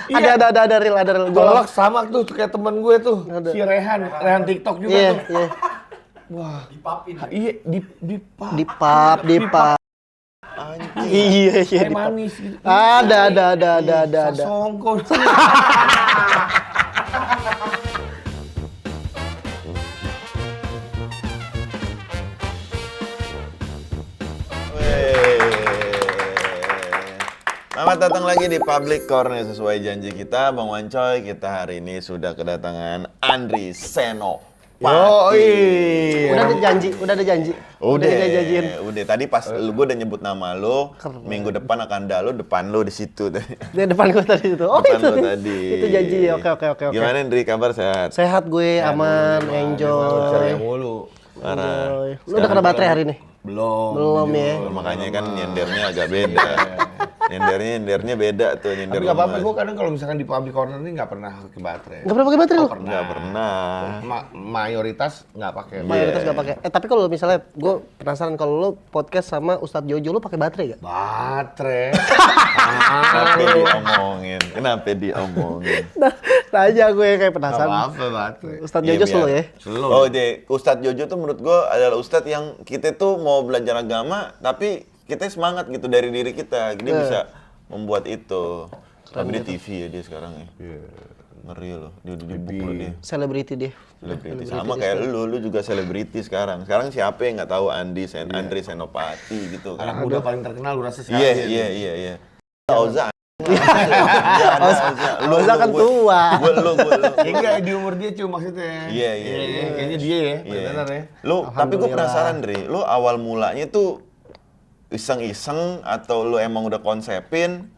Ada real. Golok sama tuh kayak temen gue tuh. Si Rehan TikTok juga tuh. Iya. Wah, Dipapin. iya di Dipap. anjing. Iya, Kayak dipap. manis gitu. Ada. Songkol. Selamat datang lagi di Public Corner. Sesuai janji kita, Bang Wancoy, kita hari ini sudah kedatangan Andri Senopati. Udah ada janji. dijanjiin. Udah. Tadi pas gue udah nyebut nama lo, minggu depan akan ada lo, depan lo di situ. Di depan gue tadi itu. Oh, Depan itu. lo tadi. Itu janji. Oke. Gimana Andri, kabar sehat? Sehat gue, aman, enjoy. Ceria mulu. Parah. Lu udah kena baterai hari ini? Belum ya. Makanya kan nyendernya agak beda. Nyendernya beda tuh, nyender. Tapi nggak apa-apa, gue kadang kalau misalkan di public corner ini nggak pernah pakai baterai. Nggak pernah pakai baterai lu? Nggak pernah. Mayoritas nggak pakai. Mayoritas nggak pakai. Tapi kalau misalnya gue penasaran kalau lu podcast sama Ustadz Jojo lu pakai baterai gak? Baterai. Kenapa diomongin? Tanya gue kayak penasaran. Apa baterai. Ustadz Iya, Jojo slow ya? Slow. Oh, Ustadz Jojo tuh menurut gue adalah Ustadz yang kita tuh mau belajar agama, tapi kita semangat gitu dari diri kita. Dia bisa membuat itu. Tapi di TV ya dia sekarang ya. Ngeri loh, dia udah dibuk loh dia. Selebriti dia. Selebriti sama kayak lu juga selebriti sekarang. Sekarang siapa yang nggak tahu Andri Senopati gitu kan? Anak muda paling terkenal lu rasa sekarang. Iya. Oza. Oza kan tua. Gue lu. Ya enggak, di umur dia cuma maksudnya. Iya. Kayaknya dia ya, benar ya. Lu, tapi gue penasaran, Dri. Lu awal mulanya tuh iseng-iseng atau lu emang udah konsepin?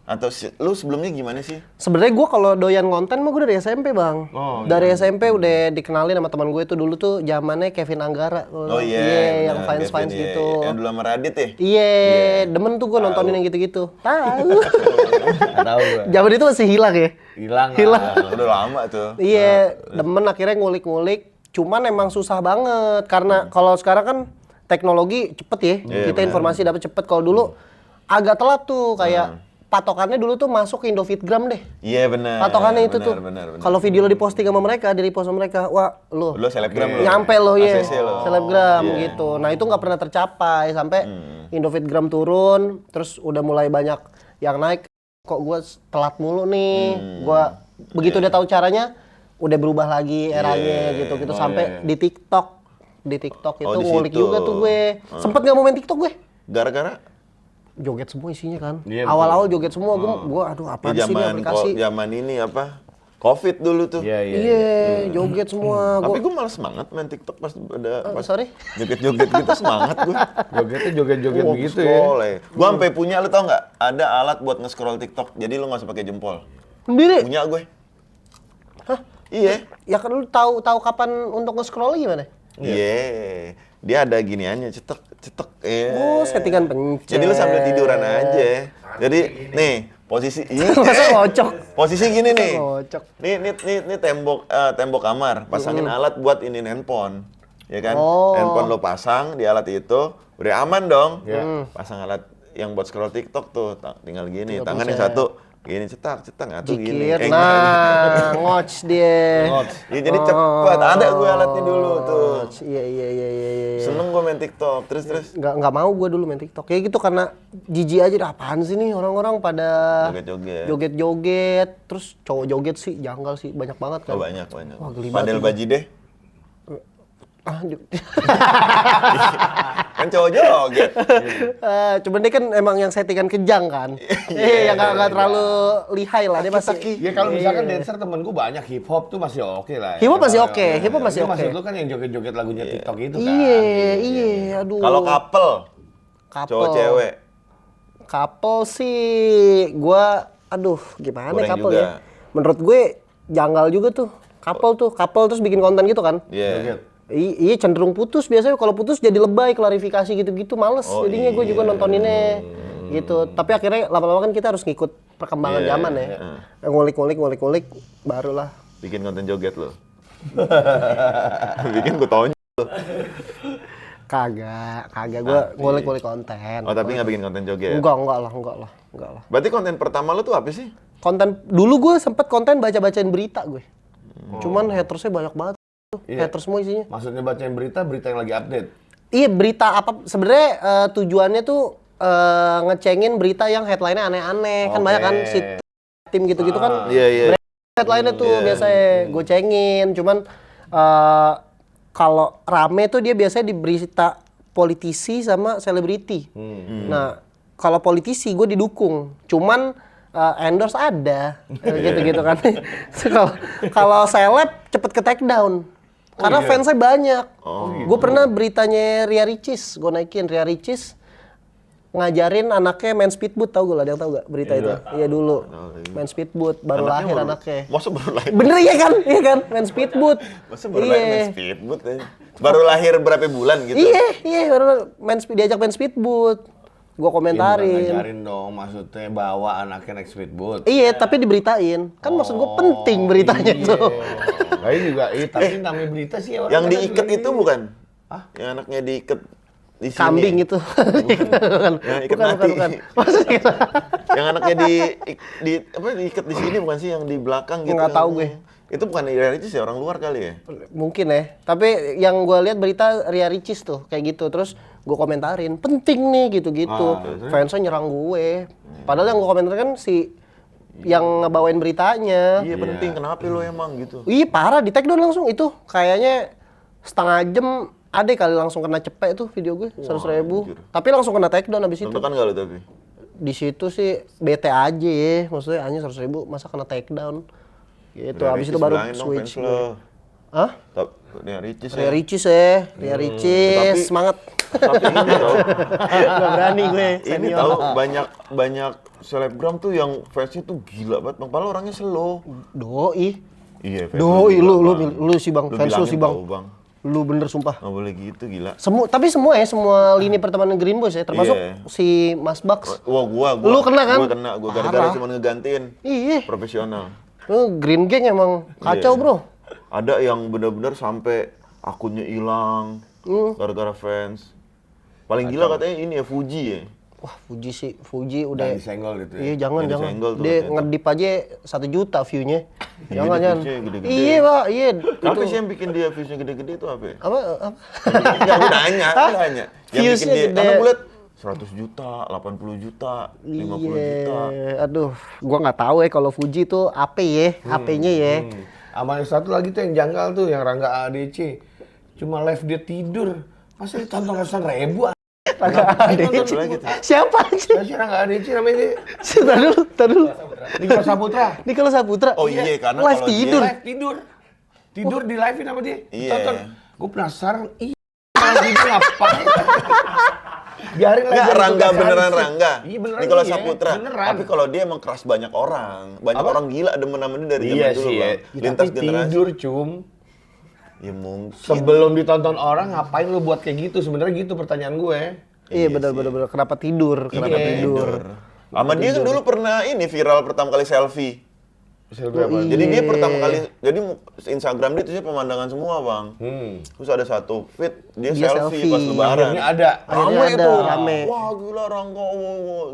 Atau lu sebelumnya gimana sih? Sebenarnya gue kalau doyan konten mah gue dari SMP bang. Oh, dari SMP udah dikenalin sama teman gue itu dulu tuh zamannya Kevin Anggara. Oh iya, yang fans gitu. Yang dulu sama Radit ya? Iya, demen tuh gue nontonin yang gitu-gitu. Tahu. Tahu gue. Zaman itu masih hilang ya. Hilang. Udah lama tuh. Iya, demen akhirnya ngulik-ngulik. Cuman emang susah banget karena kalau sekarang kan teknologi cepet ya. Kita informasi dapat cepet. Kalau dulu agak telat tuh kayak patokannya dulu tuh masuk ke Indofitgram deh. Iya benar. Patokannya itu tuh. Benar. Kalau video lo diposting sama mereka, di repost sama mereka, wah lu selebgram lo. nyampe lo ya. ACC lo. Selebgram gitu. Nah, itu nggak pernah tercapai sampai Indofitgram turun, terus udah mulai banyak yang naik. Kok gue telat mulu nih. Gua begitu udah tahu caranya, udah berubah lagi eranya gitu sampai di TikTok. Di TikTok itu ngulik juga tuh gue. Sempet nggak mau main TikTok gue? Gara-gara Joget semua isinya kan. Iya, Awal-awal joget semua, gue aduh apa sih ini aplikasi. Zaman ini apa? Covid dulu tuh. Iya, joget semua. Tapi gue malas semangat main TikTok pas ada Sorry? joget-joget gitu semangat gue. Jogetnya joget-joget begitu ya. Gue sampai punya, lu tau nggak? Ada alat buat nge-scroll TikTok, jadi lu nggak usah pakai jempol. Sendiri? Punya gue. Hah? Iya. Ya kan lu tahu kapan untuk nge-scroll gimana? Iya. Dia ada giniannya, cetek. Oh, settingan pencet. Jadi lu sambil tiduran aja. Jadi nih, posisi Masa ngocok? Posisi gini nih. Ngocok. Nih tembok kamar, pasangin alat buat ini handphone. Ya kan? Oh. Handphone lo pasang di alat itu, udah aman dong. Pasang alat yang buat scroll TikTok tuh, tinggal gini, tangan yang satu gini cetak atau gini. Jikir, nah, ngoc dia. Ya, jadi cepet, ada gue alatnya dulu tuh. Iya. Seneng gue main TikTok, terus. Nggak mau gue dulu main TikTok. Kayak gitu karena jijik aja, dah apaan sih nih orang-orang pada joget-joget. Terus cowok joget sih, janggal sih, banyak banget kan. Oh, banyak. Wah, geli Padel banget. baji deh. Kan cowok joget. Cuman dia kan emang yang settingan kejang kan. Yang nggak terlalu lihai lah, dia masih. Ya kalau misalkan dancer temen gue banyak hip hop tuh masih oke lah. Hip hop masih oke, hip hop masih oke. Maksud lu kan yang joget-joget lagunya TikTok itu kan. Iya, aduh. Kalau couple, cowok cewek. Couple sih, aduh gimana Goreng couple juga. ya? Menurut gue janggal juga tuh. Couple terus bikin konten gitu kan? Iya. Iya cenderung putus biasanya. Kalau putus jadi lebay, klarifikasi gitu-gitu males. Jadinya gue juga nontoninnya gitu. Tapi akhirnya lama-lama kan kita harus ngikut perkembangan zaman ya. Ngulik-ngulik barulah. Bikin konten joget lo. Bikin gue tonjol. Kagak gue ngulik-ngulik konten. Oh, tapi nggak bikin konten joget ya? Enggak lah. Berarti konten pertama lu tuh apa sih? Konten dulu gue sempet konten baca-bacain berita gue. Cuman hatersnya banyak banget. Iya. Haters semua isinya. Maksudnya bacain berita yang lagi update. Iya, berita apa sebenarnya tujuannya tuh ngecengin berita yang headline-nya aneh-aneh. Kan Oke. banyak kan si tim gitu-gitu kan. Iya. Headline-nya tuh biasanya gue cengin. Cuman kalau rame tuh dia biasanya di berita politisi sama selebriti. Nah, kalau politisi gue didukung. Cuman endorse ada gitu-gitu kan. Kalau seleb cepet ke take down. Karena fansnya banyak. Gue pernah beritanya Ria Ricis, gue naikin Ria Ricis ngajarin anaknya main speedboat, tau gue lah, ada yang tau gak berita itu? Iya dulu, main speedboat, baru lahir anaknya. Masa baru lahir? Bener iya kan, main speedboat. Masa baru lahir main speedboat ya? Baru lahir berapa bulan gitu? Iya, baru diajak main speedboat. Gue komentarin. Ngajarin dong, maksudnya bawa anaknya naik speedboat. Iya, tapi diberitain. Kan maksud gue penting beritanya tuh. Nah, ini juga, tapi namanya berita sih orang Yang kadang diikat bilang itu bukan? Yang anaknya diikat di sini. Kambing itu. Yang ikat mati. Maksudnya Yang anaknya diikat di sini bukan sih, yang di belakang gitu. Nggak tahu gue. Itu bukan Ria Ricis ya, orang luar kali ya? mungkin ya. Tapi yang gue lihat berita Ria Ricis tuh kayak gitu. Terus gue komentarin, penting nih gitu-gitu. Fansnya nyerang gue. Padahal yang gue komentarin kan si yang ngebawain beritanya. Iya penting, kenapa lo emang gitu? Ih parah, di take down langsung itu. Kayaknya setengah jam ada kali langsung kena cepet tuh video gue 100.000. Tapi langsung kena take down abis itu. Tentukan nggak lo tapi? Di situ sih bete aja ya. Maksudnya hanya 100.000 masa kena take down. Gitu. Ria Abis Ricis itu baru bilangin dong switch. fans lo. Hah? Ria Ricis Ria ya? Ricis ya. Ria Ricis, Tapi- semangat. Tapi ini tau, Gak berani gue. ini tahu banyak selebgram tuh yang fansnya tuh gila banget bang. Padahal orangnya slow. Doi. Iya, fans Doi gila, Bang. lu sih bang. Fans lu bilangin sih bang. tahu, Bang. Lu bener sumpah. Nggak boleh gitu, gila. Tapi semua lini pertemanan Green Boys ya, termasuk Iya. si Mas Bucks. Wah, gua. Lu kena kan? Gua kena, gua gara-gara Parah. cuma ngegantiin Iya. profesional. Lu Green Gang emang kacau, Iya. bro. Ada yang benar-benar sampai akunnya hilang gara-gara fans. Paling gila katanya ini ya Fuji ya. Wah, Fuji udah. Udah disenggol gitu ya. Iya, jangan. Yang disenggol tuh Dia katanya. ngedip aja 1 juta view-nya. Iya, Jangan. views-nya gede-gede. Iya, Pak. Iya. Apa sih yang bikin dia views-nya gede-gede itu apa ya? Apa? Enggak, gue nanya. Yang Views-nya bikin dia, gede. karena gue liat 100 juta, 80 juta, 50 juta. Iya. Aduh, gua nggak tahu ya kalau Fuji tuh apa ya, HP-nya ya. Sama yang satu lagi tuh yang janggal tuh, yang Rangga ADC. Cuma live dia tidur. Masa ditonton ratusan ribu? Rangga ADC. Siapa aja? Masih Rangga ADC namanya dia. Tar dulu. Nikola Saputra. Nicholas Saputra. Oh iya, karena live kalau dia- tidur. Live tidur. Tidur di live-in sama dia. Iya. Tonton. Gue penasaran. Kalau tidur ngapain? Biarin lah. Enggak, dia Rangga tugas beneran aja. Rangga. Iya beneran. Nikola iya. Saputra. Beneran. Tapi kalau dia emang keras banyak orang. Banyak orang gila demen sama dia dari zaman Iya dulu, sih ya. Bang. Lintas Tapi generasi. tidur cum. Ya mungkin. Sebelum ditonton orang ngapain lu buat kayak gitu? Sebenarnya gitu pertanyaan gue. Iya benar. Kenapa tidur? Kenapa Iya. tidur? Sama dia kan dulu pernah ini viral pertama kali selfie. Selfie apa? Jadi dia pertama kali, jadi Instagram dia itu pemandangan semua, Bang. Hmm. Terus ada satu feed dia Dia selfie pas selfie. lebaran. Akhirnya ada. Akhirnya Rame ada, tuh. rame. Wah, gila Rangga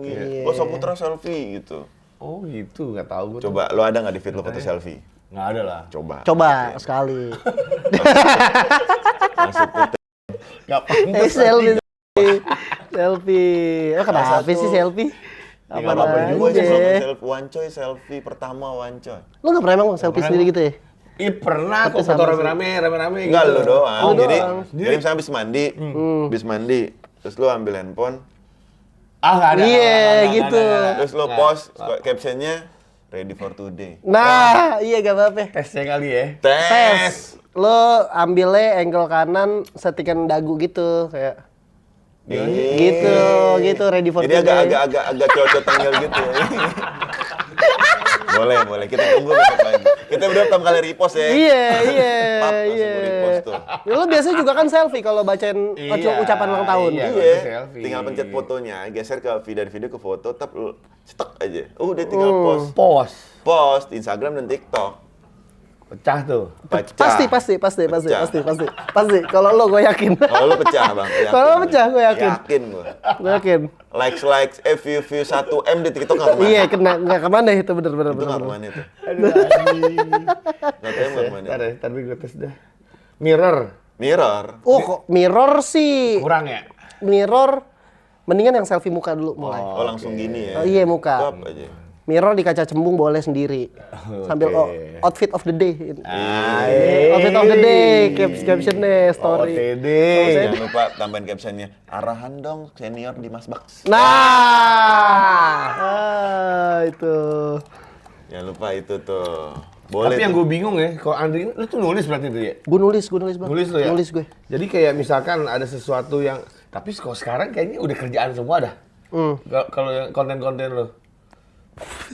gitu. Gua Saputra selfie gitu. Oh gitu, nggak tahu gue. Coba lo ada nggak di feed lo foto selfie? Nggak ada lah. Coba sekali. Masuk tuh. Nggak pantas. Selfie. Selfie. Kenapa Satu. sih selfie? Tinggal Apaan apa juga aja. sih selfie Wancoy selfie pertama Wancoy. Lu nggak pernah emang selfie sendiri gitu ya? Ih pernah Tapi kok foto sama sih. rame-rame gitu. Enggak lo doang. Lu Jadi doang. jadi misalnya habis mandi, terus lo ambil handphone, Ah nggak ada. Iya, nggak ada, gitu. nggak ada. terus lo post captionnya ready for today. Nah, iya gak apa-apa. Tesnya kali ya. Tes. Lo ambilnya angle kanan, settingan dagu gitu kayak gitu ready for Jadi today. agak cocok tanggal gitu. boleh kita tunggu besok lagi. Kita udah pertama kali repost ya. Iya. Pap, langsung gua repost tuh. Ya, lo biasanya juga kan selfie kalau bacain ucapan ulang tahun. Iya. Iya, selfie. tinggal pencet fotonya, geser ke dari video ke foto, tap lu cetek aja. Udah tinggal post Post. Post Instagram dan TikTok. Pecah tuh. Pecah. Pasti. Kalau lo gue yakin. Kalau lu pecah, Bang. Kalau lo pecah gue yakin. Yakin gua. Gue yakin. Likes, view 1M di TikTok nggak kemana. Iya, nggak kemana itu bener. Itu nggak kemana itu. Aduh, anjing. 1M nggak kemana. Ntar gue tes dah. Mirror. Oh, kok mirror sih? Kurang ya? Mirror, mendingan yang selfie muka dulu mulai. Oh, langsung gini ya. Oh, iya, muka. Stop aja. Mirror di kaca cembung boleh sendiri. Sambil outfit of the day. Outfit of the day, captionnya story. OTD. Jangan lupa tambahin captionnya. Arahan dong senior di Mas Baks. Itu. Jangan lupa itu tuh. Boleh. Tapi yang tuh. gue bingung ya, kalau Andri, lu tuh nulis berarti itu ya? Gue nulis Bang. Nulis lu ya? Nulis gue. Jadi kayak misalkan ada sesuatu yang, tapi kalau sekarang kayaknya udah kerjaan semua dah. Kalau yang konten-konten lu.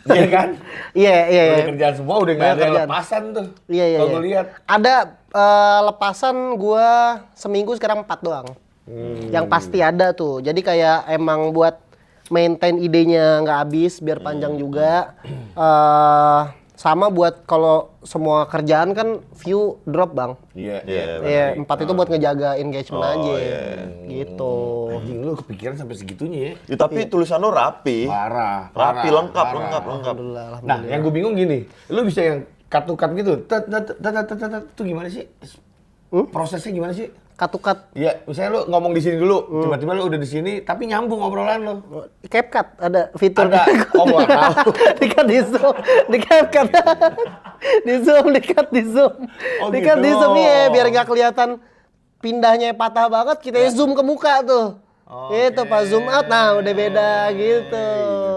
Iya kan? Iya. Udah kerjaan semua, udah nggak ada Kerjaan. lepasan tuh. Iya. Kalau gue lihat. Ada lepasan gua seminggu sekarang 4 doang. Yang pasti ada tuh. Jadi kayak emang buat maintain idenya nggak habis biar panjang juga. Sama buat kalau semua kerjaan kan view drop, Bang. Iya. Iya, 4 itu buat ngejaga engagement aja. Gitu. Anjing lu kepikiran sampai segitunya ya? Ya, tapi tulisan lu rapi. Parah. Rapi, lengkap. Alhamdulillah. Nah, yang gue bingung gini, lu bisa yang cut-to-cut gitu, itu gimana sih? Prosesnya gimana sih? Cut-to-cut. Iya, misalnya lu ngomong di sini dulu, tiba-tiba lu udah di sini, tapi nyambung obrolan lu. CapCut ada fitur. Ada. Oh, nggak tahu. Di-cut di Zoom, di CapCut. di-cut di Zoom. Oh, Di-cut gitu. di Zoom iya, biar nggak kelihatan pindahnya patah banget, kita zoom ke muka tuh. Itu pas zoom out, nah udah beda gitu.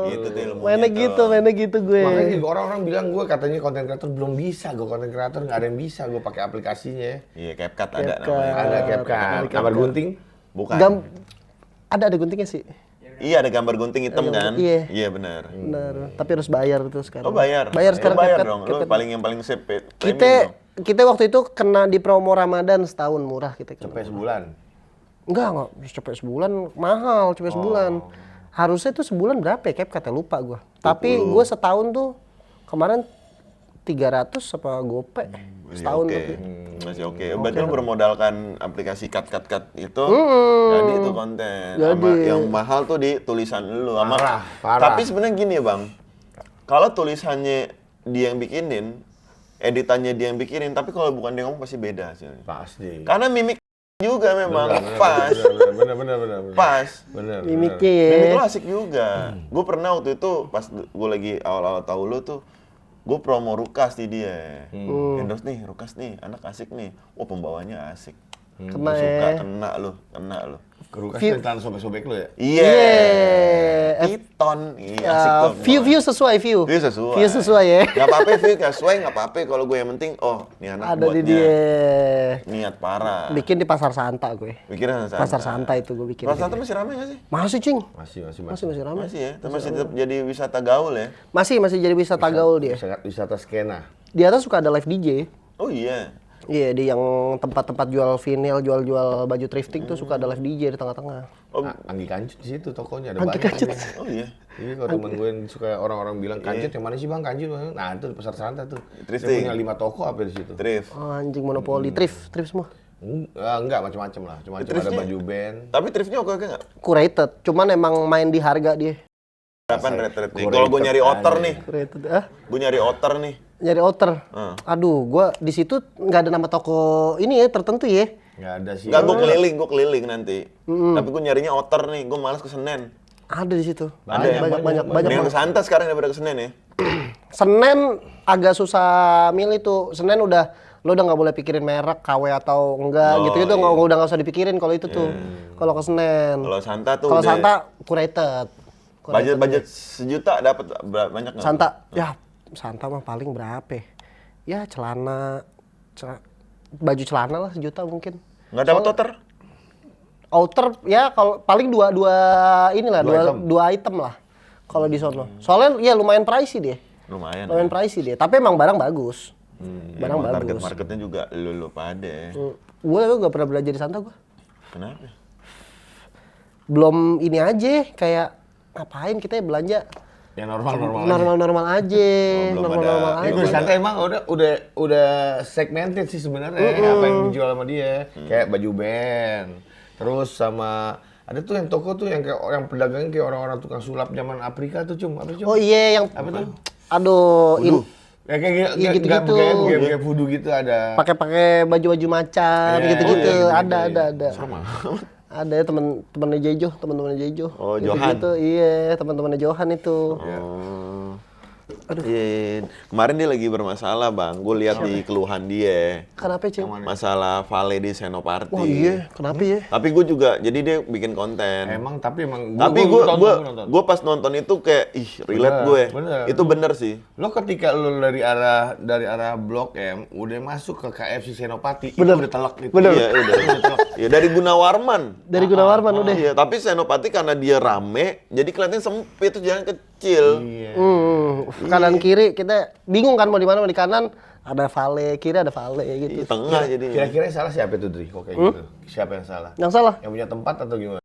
Gitu tuh ilmunya Mainnya gitu gue. Makanya juga orang-orang bilang gue katanya konten kreator belum bisa, gue konten kreator nggak ada yang bisa, gue pakai aplikasinya. Iya, CapCut ada CapCut. namanya. Ada CapCut, gambar gunting. Bukan. Ada guntingnya sih. Iya, ada gambar gunting hitam kan? Iya. Iya, benar. Benar, tapi harus bayar tuh sekarang. Oh, bayar. Bayar sekarang bayar CapCut. dong. Lu yang paling sip. Kita waktu itu kena di promo Ramadan setahun murah kita kena. Sampai sebulan. Enggak, cepet sebulan mahal, cepet sebulan. Harusnya tuh sebulan berapa ya, CapCut lupa gua. Tapi gua setahun tuh kemarin 300 apa gope setahun oke. tuh. Masih oke. Berarti lu bermodalkan aplikasi cut itu, jadi itu konten. Sama yang mahal tuh di tulisan lu. Parah. Tapi sebenarnya gini ya, Bang. Kalau tulisannya dia yang bikinin, editannya dia yang bikinin, tapi kalau bukan dia ngomong pasti beda hasilnya. Pasti. Karena mimik juga memang pas. Bener. Pas. Bener. Mimiknya ya. Mimik lu asik juga. Gue pernah waktu itu pas gue lagi awal-awal tahu lu tuh, gue promo Rukas di dia. Endorse nih, Rukas nih, anak asik nih. Wah, pembawanya asik. Kena Gua suka, ya. kena lu. Kerukas yang sobek-sobek lu ya? Iya. Piton, iya asik tuh. View sesuai view. View sesuai. View sesuai ya. Nggak apa-apa view nggak sesuai, nggak apa-apa. Kalau gue yang penting, oh ini anak Ada di buatnya dia. niat parah. Bikin di Pasar Santa gue. Pikiran Pasar Santa itu gue bikin. Pasar Santa masih ramai nggak sih? Masih, Cing. Masih. Ramai. Masih ya, masih tetap jadi wisata gaul ya. Masih jadi wisata gaul dia. Wisata skena. Di atas suka ada live DJ. Oh iya. Iya, di yang tempat-tempat jual vinyl, jual baju thrifting tuh suka ada live DJ di tengah-tengah. Oh, Anggi Kancut di situ tokonya ada Anggi banyak. Kancut. ini. oh iya. Iya, kalau temen gue yang suka orang-orang bilang Kancut yang mana sih Bang Kancut? Nah, itu di Pasar Santa tuh. Thrifting. Dia punya 5 toko apa di situ? Thrift. Oh, anjing monopoli, thrift semua. Enggak macam-macam lah. Cuma ada baju band. Tapi thriftnya oke nggak? Curated, cuman emang main di harga dia. Berapaan rate nih? Kalau gue nyari otter nih, Curated, gue nyari otter nih. nyari outer. Aduh, gua di situ nggak ada nama toko ini ya tertentu ya. Nggak ada sih. Nggak, gue keliling nanti. Tapi gue nyarinya otter nih, gue malas ke Senen. Ada di situ. Banyak. banyak. Mendingan ke Santa sekarang daripada ke Senen ya. Senen agak susah milih tuh. Senen lo udah nggak boleh pikirin merek KW atau enggak gitu itu udah nggak usah dipikirin kalau itu tuh. Kalau ke Senen. Kalau Santa tuh Kalau udah- Santa curated. budget sejuta dapat banyak nggak? Santa, ya Santa mah paling berapa? Ya baju celana lah 1 juta mungkin. Nggak dapat otter? Outer ya kalau paling dua inilah dua item lah kalau di sono. Soalnya ya lumayan pricey dia. Lumayan. Lumayan pricey dia, tapi emang barang bagus. Barang Barang target bagus. marketnya juga lu pada. Gue gak pernah belajar di Santa gue. Kenapa? Belum ini aja kayak ngapain kita ya belanja Ya normal-normal aja. Normal-normal aja, belum normal-normal ada. Ya aja. gue santai emang udah segmented sih sebenarnya apa yang dijual sama dia. Kayak baju band. Terus sama ada tuh yang toko tuh yang kayak orang pedagangnya kayak orang-orang tukang sulap zaman Afrika tuh Apa Cum? Oh iya yang Apa tuh? aduh, Ya kayak Iya, gitu-gitu. Kayak voodoo gitu ada. pakai baju-baju macan Iya, gitu-gitu. oh iya, Ada. gitu-gitu. Sama. Ada ya teman-temannya teman-temannya Jejo. Oh, Gitu-gitu. Johan. Iya, teman-temannya Johan itu. Oh. Iya. Kemarin dia lagi bermasalah, Bang. Gue lihat di keluhan dia. Kenapa, Cing? Masalah Vale di Senoparty. Wah, iya, kenapa ya? Tapi gue juga, jadi dia bikin konten. Tapi Tapi nonton. gue pas nonton itu kayak, ih, relate Bener, gue. bener. Itu bener sih. Lo ketika lo dari arah Blok M udah masuk ke KFC Senopati, Bener. itu udah telak gitu. Bener. Iya, udah. Ya dari Gunawarman. Dari Gunawarman udah. Iya, tapi Senopati karena dia rame, jadi kelihatannya sempit, tuh jalan kecil. Iya. Kanan kiri kita bingung kan mau di mana, mau di kanan ada Vale, kiri ada Vale Di gitu. tengah jadi. Kira-kira yang salah siapa itu, Dri? Kok kayak gitu? Siapa yang salah? Yang salah. Yang punya tempat atau gimana?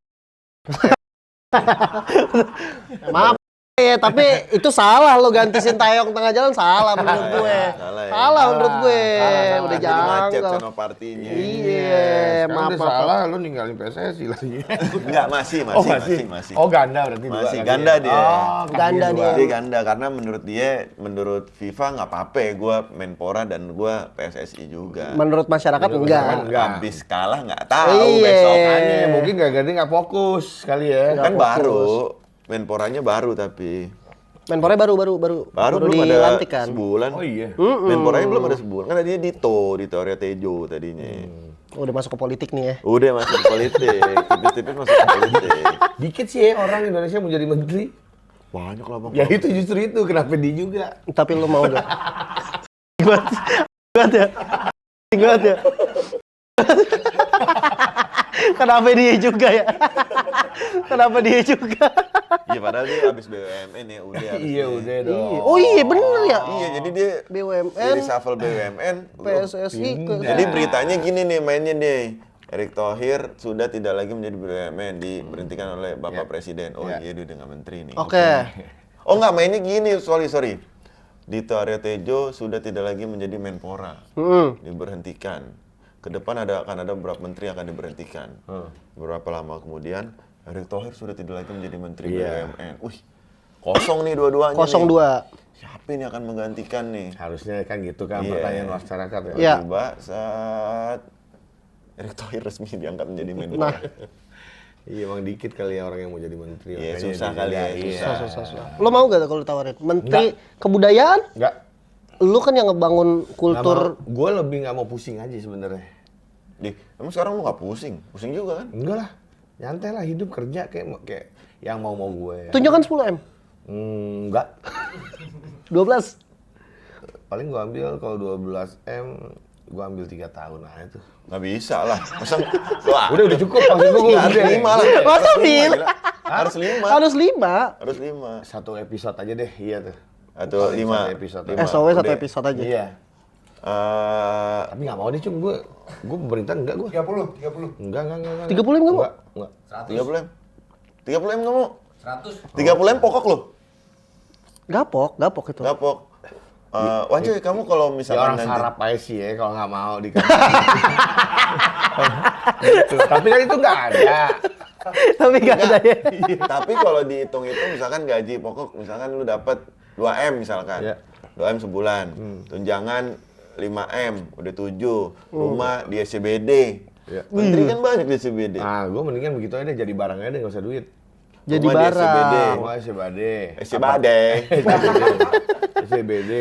Maaf ya, tapi itu salah lo ganti Sintayong tengah jalan salah menurut gue. Salah ya? Salah menurut gue. Salah. Udah Jadi macet jangan. Senopartinya. Iya, Sekarang maaf. udah salah, lo ninggalin PSSI lagi. Enggak, masih. Oh, ganda berarti dua Masih kali ganda ya? dia. Oh, Ganda kaki dia. dua. Dia ganda karena menurut FIFA nggak apa-apa ya, gue Menpora dan gue PSSI juga. Menurut masyarakat enggak. Enggak. Habis kalah nggak tahu Iya. besok. Makanya mungkin gak nggak fokus kali ya. Kan fokus. baru, Menporanya baru tapi. Menporanya baru Baru belum ada dilantik kan. sebulan. Oh iya. Menporanya belum ada sebulan. Kan tadinya Dito Arya Tejo tadinya. Udah masuk ke politik nih ya. Udah masuk politik, tipis-tipis masuk ke politik. Dikit sih ya orang Indonesia mau jadi menteri. Banyak lah Bang. Ya itu justru itu, kenapa dia juga? Tapi lu mau gak? Gimana ya? Gimana ya? Kenapa dia juga ya? Kenapa dia juga? Iya padahal dia habis BUMN ya udah. Iya udah dong. Iya. Oh iya bener ya. Iya jadi dia BUMN, di reshuffle BUMN. PSSI ke... Jadi beritanya gini nih mainnya nih. Erick Thohir sudah tidak lagi menjadi BUMN, diberhentikan oleh Bapak Presiden. Oh iya dia udah nggak menteri nih. Oke. Oh nggak mainnya gini, sorry. Dito Arya Tejo sudah tidak lagi menjadi Menpora, diberhentikan. Ke depan akan ada beberapa menteri yang akan diberhentikan. Beberapa lama kemudian Erick Thohir sudah tidak lagi menjadi menteri BUMN. Wih, kosong nih dua-duanya. 02. Siapa ini akan menggantikan nih? Harusnya kan gitu kan Iya. pertanyaan masyarakat ya. Iya. Tiba saat Erick Thohir resmi diangkat menjadi Menpora. Nah. Iya emang dikit kali ya orang yang mau jadi menteri. Iya, Makanya susah dia kali ya, jadi- susah. Susah. Lo mau gak kalau ditawarin? Menteri Kebudayaan? Enggak. Lu kan yang ngebangun kultur. Gue lebih nggak mau pusing aja sebenarnya. Emang sekarang lu nggak pusing? Pusing juga kan? Enggak lah. Nyantai lah hidup kerja kayak yang mau gue. Tunjukkan 10M. Enggak. 12. Paling gue ambil kalau 12 M gue ambil 3 tahun nah itu. Nggak bisa lah. Masa wah, Udah cukup maksud gue harus udah 5 lah. Masa bil? Harus 5. Harus 5. Harus 5. Satu episode aja deh, iya tuh. Atau 5 Satu episode. SOW satu episode aja. Iya. Eh, Tapi nggak mau deh cum, gue pemerintah enggak gue. 30. Enggak. 30 M nggak mau? Enggak. 30 M. 30 M nggak mau? 30 M pokok lo. Gapok itu. Gapok. Wancoy, kamu kalau Ya misalkan orang nanti sarap aja sih ya kalau nggak mau dikasih. Gitu. Tapi kan itu nggak ada. Tapi gak ada ya. tapi kalau dihitung itu misalkan gaji pokok misalkan lu dapat 2 M misalkan. Iya. 2 M sebulan. Tunjangan 5 M, udah 7. Rumah di SCBD. Iya. Menteri kan banyak di SCBD. Nah, gue mendingan begitu aja deh, jadi barang aja deh, nggak usah duit. Jadi Rumah di SCBD. barang. Rumah SCBD. SCBD. SCBD.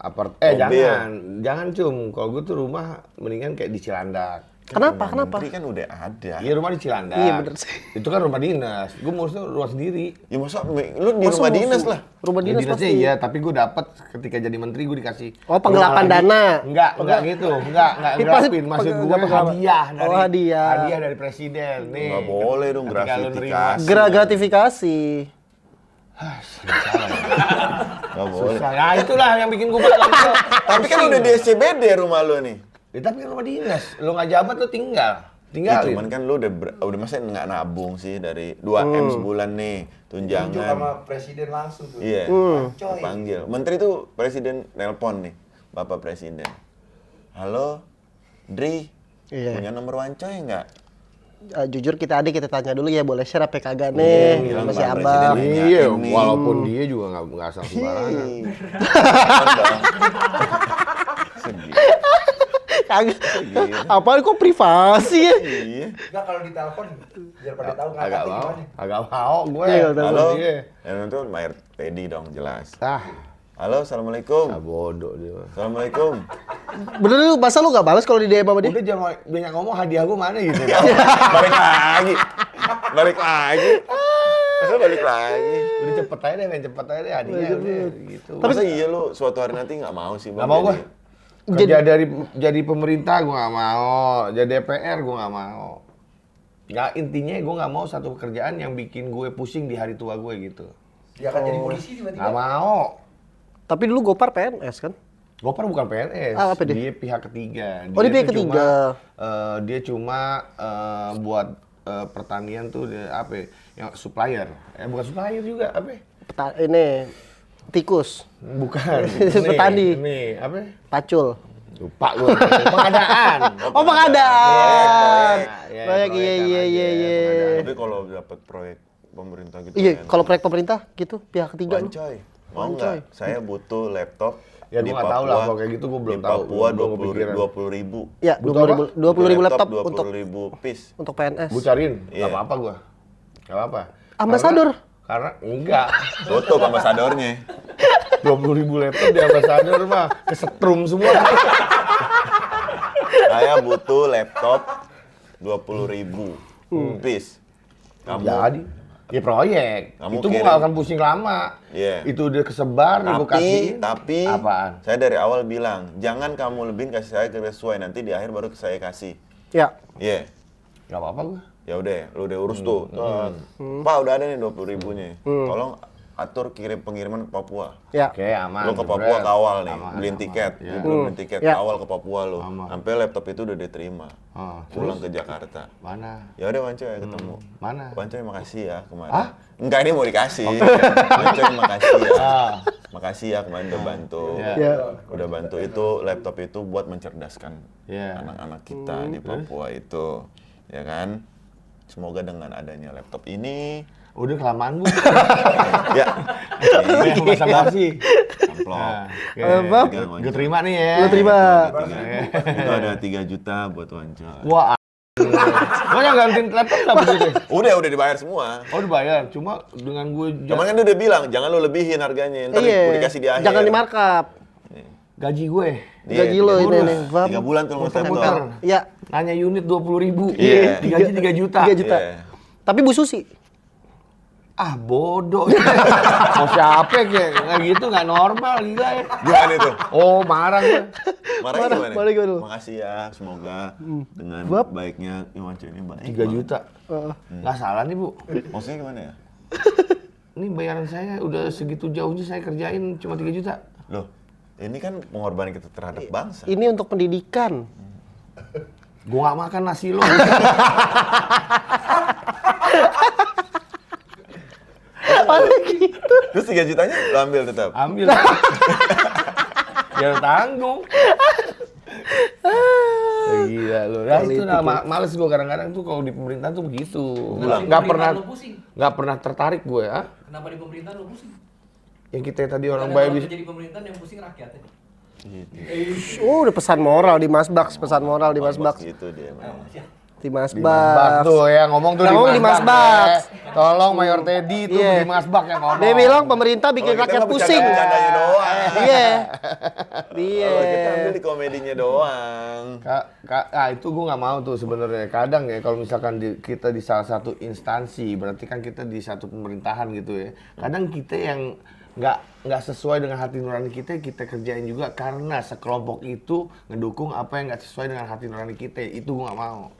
Mobil. Jangan cum. Kalau gue tuh rumah mendingan kayak di Cilandak. Kenapa? Menteri kan udah ada. Iya rumah di Cilandak. Iya, bener sih. Itu kan rumah dinas. Gue maksudnya rumah sendiri. Ya masa lu di Masa rumah musuh? dinas lah. Rumah Ya, dinas dinasnya pasti. iya, tapi gue dapat ketika jadi menteri gue dikasih. Oh, penggelapan rumah lagi. dana. Enggak gitu. Enggak Ini pasti ngelapin. Maksud gue penggelapan. hadiah dari Oh, hadiah. Hadiah dari presiden. Nih. Nggak boleh dong, Ketika lu nerima. gratifikasi. Gratifikasi. Nggak boleh. Susah. Nah, itulah yang bikin gue balik. Tapi kan udah di SCBD rumah lu nih. Ya, tapi kan rumah dinas. Lo nggak jabat lo tinggal. tinggalin. Cuman kan lu udah masa nggak nabung sih dari 2M sebulan nih Tunjuk tunjangan. sama presiden langsung tuh. Iya, Coy. panggil. Menteri tuh presiden nelpon nih, Bapak Presiden. Halo, Dri, Iya. punya nomor Wancoy nggak? Jujur kita tanya dulu ya, boleh share apa kagak nih bilang sama si Pak Abang. Presiden. Iya, Ini. walaupun dia juga nggak asal sembarangan. Sedih. Kagak. Apaan kok privasi ya? Iya. Enggak kalau ditelepon biar pada tahu Agak ngangkatnya mau, gimana. agak mau gue. Iya, Halo, Iya. yang itu Mayor Teddy dong jelas. Ah, Halo, assalamualaikum. bodoh dia. Assalamualaikum. Bener lu, masa lu gak balas kalau di DM sama dia? Udah jangan banyak ngomong, hadiah gue mana gitu. Balik lagi. Balik lagi. Masa balik lagi? Udah cepet aja deh, main cepet aja deh hadiahnya udah gitu. Masa iya lu suatu hari nanti nggak mau sih? Nggak mau gue. Kerja jadi pemerintah gue nggak mau, jadi DPR gue nggak mau. Nggak, intinya gue nggak mau satu pekerjaan yang bikin gue pusing di hari tua gue gitu. Dia akan jadi polisi tiba-tiba. Nggak mau. Tapi dulu Gopar PNS kan? Gopar bukan PNS, Ah, apa dia? dia pihak ketiga. Oh, dia pihak tuh ketiga. Dia cuma buat pertanian tuh dia, apa ya, yang supplier. Bukan supplier juga, apa ya? Ini tikus, Bukan. Petani. Nih, apa ya? pacul. Lupa gue. Pengadaan. Oh, pengadaan. Proyek, Proyek, iya. Tapi kalau dapat proyek pemerintah gitu. Iya, kan. kalau proyek pemerintah gitu, pihak ketiga lu. Wancoy, mau Wancoy. nggak? Saya butuh laptop. Ya, di gua nggak tahu lah, kalau kayak gitu gua belum di tahu. Papua Belum kepikiran. 20.000. Ya, Butuh 20.000 laptop 20.000 untuk 20.000 piece. PNS. Gue cariin, Iya. nggak apa-apa gue. Nggak apa-apa. Ambasador. Karena enggak. Tutup ambasadornya. 20.000 laptop di ambasador mah kesetrum semua. Saya butuh laptop 20.000 piece. Kamu Jadi, ya proyek. Kamu Itu gue kirim. nggak akan pusing lama. Iya. Itu udah kesebar, gue kasih. tapi Apaan? saya dari awal bilang, jangan kamu lebihin kasih saya sesuai, nanti di akhir baru saya kasih. Ya. Iya. Nggak apa-apa gue. Ya udah, lu udah urus tuh. Pak, udah ada nih 20.000-nya. Tolong atur pengiriman ke Papua. Ya. Oke, aman. Lu ke Papua jebret. kawal nih, Aman, beliin aman. tiket. Ya. Lu belum beliin tiket, Ya. kawal ke Papua lu. Aman. Sampai laptop itu udah diterima. Ah, Pulang ke Jakarta. Mana? Ya udah Wancoy ketemu. Mana? Wancoy makasih ya kemarin. Hah? Enggak, ini mau dikasih. Wancoy makasih ya. Ah. Makasih ya kemarin udah bantu. Ya. Ya. Udah bantu itu laptop itu buat mencerdaskan Ya. anak-anak kita di Papua itu. Ya kan? Semoga dengan adanya laptop ini Udah kelamaan bu. ya Yang masa basi. amplop. Apa? Gue terima nih ya. Lu terima. Itu ada 3 juta buat Wancoy. Wah. Gue yang gantiin laptop nggak begitu? Udah dibayar semua. Oh dibayar, cuma dengan gue Cuman kan dia udah bilang, jangan lu lebihin harganya, ntar Iya. dikasih di akhir. Jangan di markup. gaji gue. Iya, Gaji lo ini nih. 3 bulan tuh lu Muter-muter. laptop. Ya. Nanya unit 20.000. Iya. Digaji 3 juta. 3 juta. Iya. Tapi Bu Susi. Ah bodoh. Mau siapa kayak nggak gitu, nggak normal gila ya. Gimana itu? Oh marah gue. Marahnya gimana? marah gimana? Makasih ya, semoga dengan Bab. baiknya Iwanco ini baik. 3 juta. Nggak salah nih bu. Maksudnya gimana ya? Ini bayaran saya udah segitu jauhnya saya kerjain cuma 3 juta. Loh, ini kan pengorbanan kita terhadap bangsa. Ini untuk pendidikan. Gue nggak makan nasi lo. gitu. Terus 3 jutanya lo ambil tetap? Ambil. Jangan tanggung. Gila lu. Nah, itu nah, males gue kadang-kadang tuh kalau di pemerintahan tuh begitu. Nggak pernah tertarik gue ya. Kenapa di pemerintahan lo pusing? Yang kita tadi orang Karena baik kalau bisa. jadi pemerintahan yang pusing rakyatnya. Oh, udah pesan moral di Mas Baks, pesan moral di Mas Baks. Gitu dia. memang. Di Mas Di Mas Bak Baks. tuh ya ngomong tuh Ngomong di Mas Bak. Tolong Mayor Teddy tuh Iya. di Mas Bak yang ngomong. Dia bilang pemerintah bikin Kalau kita rakyat mah pusing. bercanda-bercandanya doang. Iya. Iya. Kalau kita ambil di komedinya doang. Itu gue nggak mau tuh sebenarnya. Kadang ya kalau misalkan kita di salah satu instansi, berarti kan kita di satu pemerintahan gitu ya. Kadang kita yang nggak sesuai dengan hati nurani kita kerjain juga karena sekelompok itu ngedukung apa yang nggak sesuai dengan hati nurani kita. Itu gue nggak mau.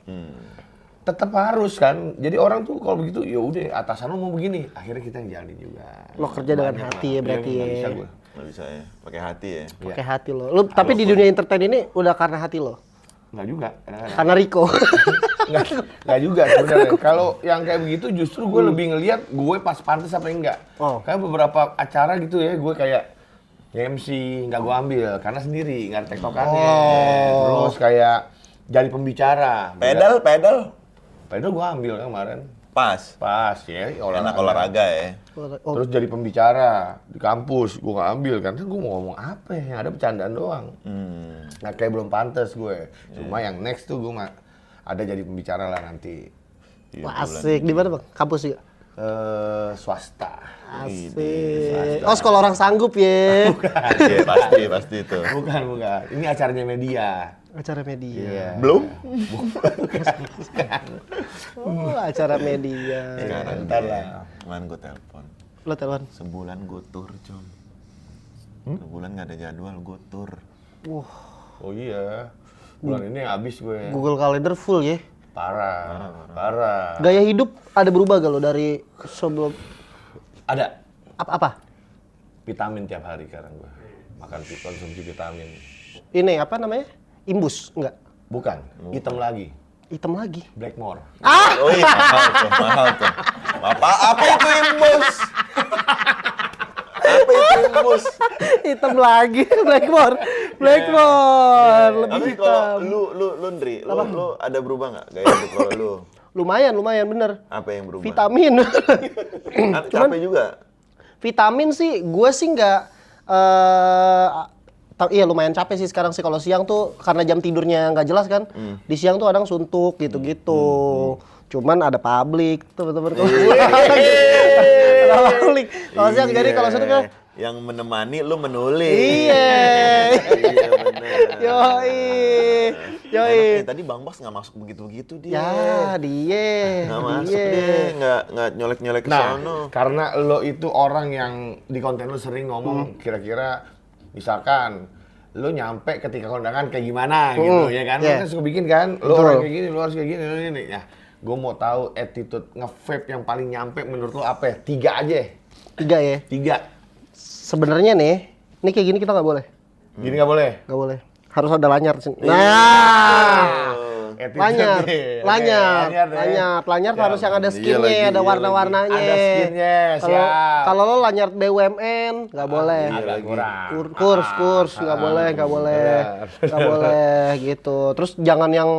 Tetap harus kan. Jadi orang tuh kalau begitu ya udah atasan lo mau begini, akhirnya kita yang jalin juga. Lo kerja dengan hati ya berarti Nggak ya. bisa gue. Nggak bisa ya, pakai hati ya. Pakai hati lo. Lu tapi di dunia entertain ini udah karena hati lo. Nggak juga. Kadang-kadang. Karena Riko. Nggak juga sebenarnya. Kalau yang kayak begitu justru gue lebih ngelihat gue pas pantas apa enggak. Oh. Kayak beberapa acara gitu ya, gue kayak MC nggak gue ambil karena sendiri nggak ada tektokannya. Terus kayak jadi pembicara. Pedal. Pedal gue ambil kan kemarin. Pas Ya, enak olahraga ya. Oh, Terus jadi pembicara di kampus, gue nggak ambil kan gue mau ngomong apa ya, yang ada bercandaan doang. Nah kayak belum pantas gue. Cuma yang next tuh gue ada jadi pembicara lah nanti. wah, asik. Di mana, Bang? Kampus juga? Swasta. Asik. Oh, sekolah orang sanggup ya. Iya, pasti itu. Bukan. Ini acaranya media. Acara media. Iya. Belum? Oh, acara media. Sekarang Ntar deh. lah. Kemarin gue telepon. Lo telepon. Sebulan gue tur, Com. Sebulan nggak ada jadwal, gue tur. Wah, Oh iya. Bulan ini habis gue. Google Calendar full ya. Parah. Gaya hidup ada berubah gak lo dari sebelum Ada apa? vitamin tiap hari sekarang gue. Makan konsumsi vitamin. Ini apa namanya? Imbus? Enggak. Bukan, hitam lagi. Hitam lagi. Blackmore. Oh iya, mahal tuh. Apa itu imbus? Apa itu imbus? Hitam lagi. Blackmore. Lebih Tapi hitam. kalau lu Ndri, lu ada berubah nggak gaya hidup kalau lu? Lumayan bener. Apa yang berubah? Vitamin. Capek juga. Vitamin sih, gue sih nggak. Iya lumayan capek sih sekarang sih kalau siang tuh karena jam tidurnya nggak jelas kan. Di siang tuh kadang suntuk gitu-gitu. Cuman ada publik teman-teman. Ada publik. Kalau siang jadi kalau suntuk kan. Yang menemani lu menulis. Iya. Iya bener. Yoi. Tadi Bang Bas nggak masuk begitu-begitu dia. Ya dia. Nggak masuk deh, nggak nyolek-nyolek ke Nah, sono. karena lo itu orang yang di konten lo sering ngomong kira-kira misalkan lo nyampe ketika kondangan kayak gimana gitu ya kan. Lo Yeah. kan suka bikin kan, lo Betul. orang kayak gini, lo harus kayak gini, lo ini. Nah, gue mau tahu attitude nge-vape yang paling nyampe menurut lo apa ya? 3 aja. 3 ya. 3. Sebenarnya nih, ini kayak gini kita nggak boleh. Gini nggak boleh. Nggak boleh. Harus ada lanyar sini. Nah. Attitude Lanyar, nih. Oke, lanyar ya. harus yang ada skinnya, lagi, ada iya warna-warnanya. Ada skinnya, Kalau siap. kalau lo lanyar BUMN nggak boleh. Agak kurang. Kurs nggak boleh, nggak boleh gitu. Terus jangan yang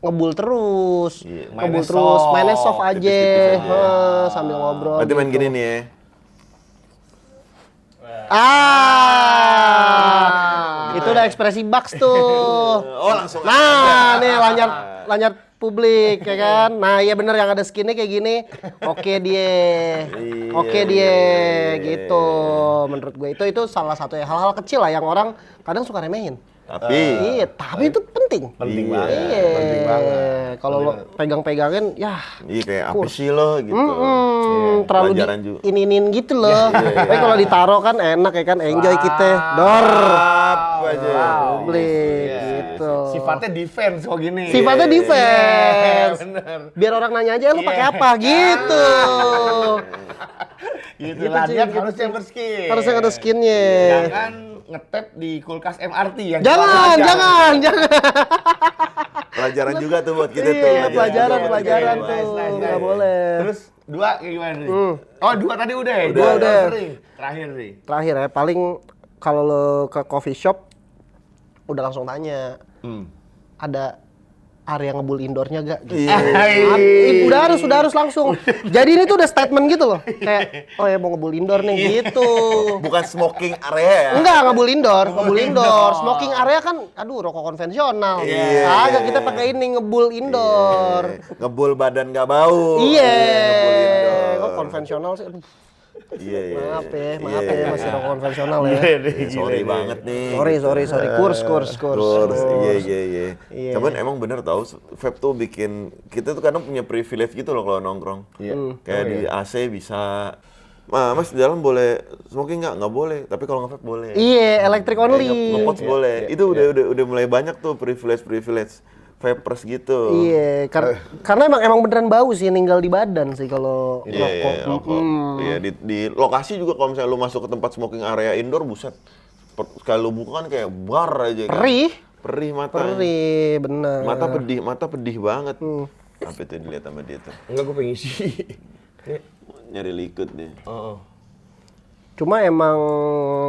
ngebul terus, Mainnya ngebul terus, soft, mainnya soft aja, tipis-tipis aja. sambil ngobrol. Berarti main gitu. gini nih ya. Itu udah ekspresi Bucks tuh. Oh langsung. Nah, nih lanyar publik ya kan. Nah, iya bener yang ada skinnya kayak gini. Oke dia. Gitu. Menurut gue itu salah satu ya hal-hal kecil lah yang orang kadang suka remehin. Tapi Iya, tapi itu penting. Penting Iya. banget. Iya. Penting banget. Kalau lo pegang-pegangin ya iya kayak apa sih lo gitu. terlalu Pelajaran juga. diinin gitu loh. Tapi kalau ditaruh kan enak ya kan, enjoy kita. Dor. Apa aja. Publik gitu. Sifatnya defense kok gini. Sifatnya defense. Iya, bener. Biar orang nanya aja lu Iya. pakai apa gitu. Gitu, Gitu, lanyar Cing, harus yang berskin. Harus yang ada skinnya. Jangan ngetep di kulkas MRT yang Jangan. Pelajaran juga tuh buat kita tuh. Iya, pelajaran juga buat kita. tuh. Nggak boleh. Terus 2 kayak gimana nih? Oh 2 tadi udah ya? Udah. Dua sering. Terakhir nih. Terakhir ya, paling kalau lo ke coffee shop udah langsung tanya. Ada area ngebul indoornya gak? Gitu. Udah harus langsung. Jadi ini tuh udah statement gitu loh. Kayak, oh ya mau ngebul indoor nih gitu. Bukan smoking area ya. Enggak, ngebul indoor. Smoking area kan, aduh rokok konvensional. Iya. Agak kita pakai ini ngebul indoor. Ngebul badan nggak bau. Iya. Ngebul indoor. Kok konvensional sih? Aduh, Iya. maaf ya, Iya. masih rokok konvensional ya. Sorry banget nih. Sorry. Kurs. Kurs. Iya. Iya. Cuman emang bener tau, vape tuh bikin kita tuh kadang punya privilege gitu loh kalau nongkrong. Kayak di AC bisa. Mas di dalam boleh smoking nggak? Nggak boleh. Tapi kalau nge-vape boleh. Iya, electric only. Nge-pods boleh. Itu udah mulai banyak tuh privilege vapers gitu. Iya, karena emang beneran bau sih ninggal di badan sih kalau rokok. Rokok. Iya, di lokasi juga kalau misalnya lu masuk ke tempat smoking area indoor, buset. Sekali lu buka kan kayak bar aja kan. Perih, Perih mata. bener. Mata pedih banget. Apa itu dilihat sama dia tuh? Enggak, gue pengen isi. Nyari liquid dia. Oh. Cuma emang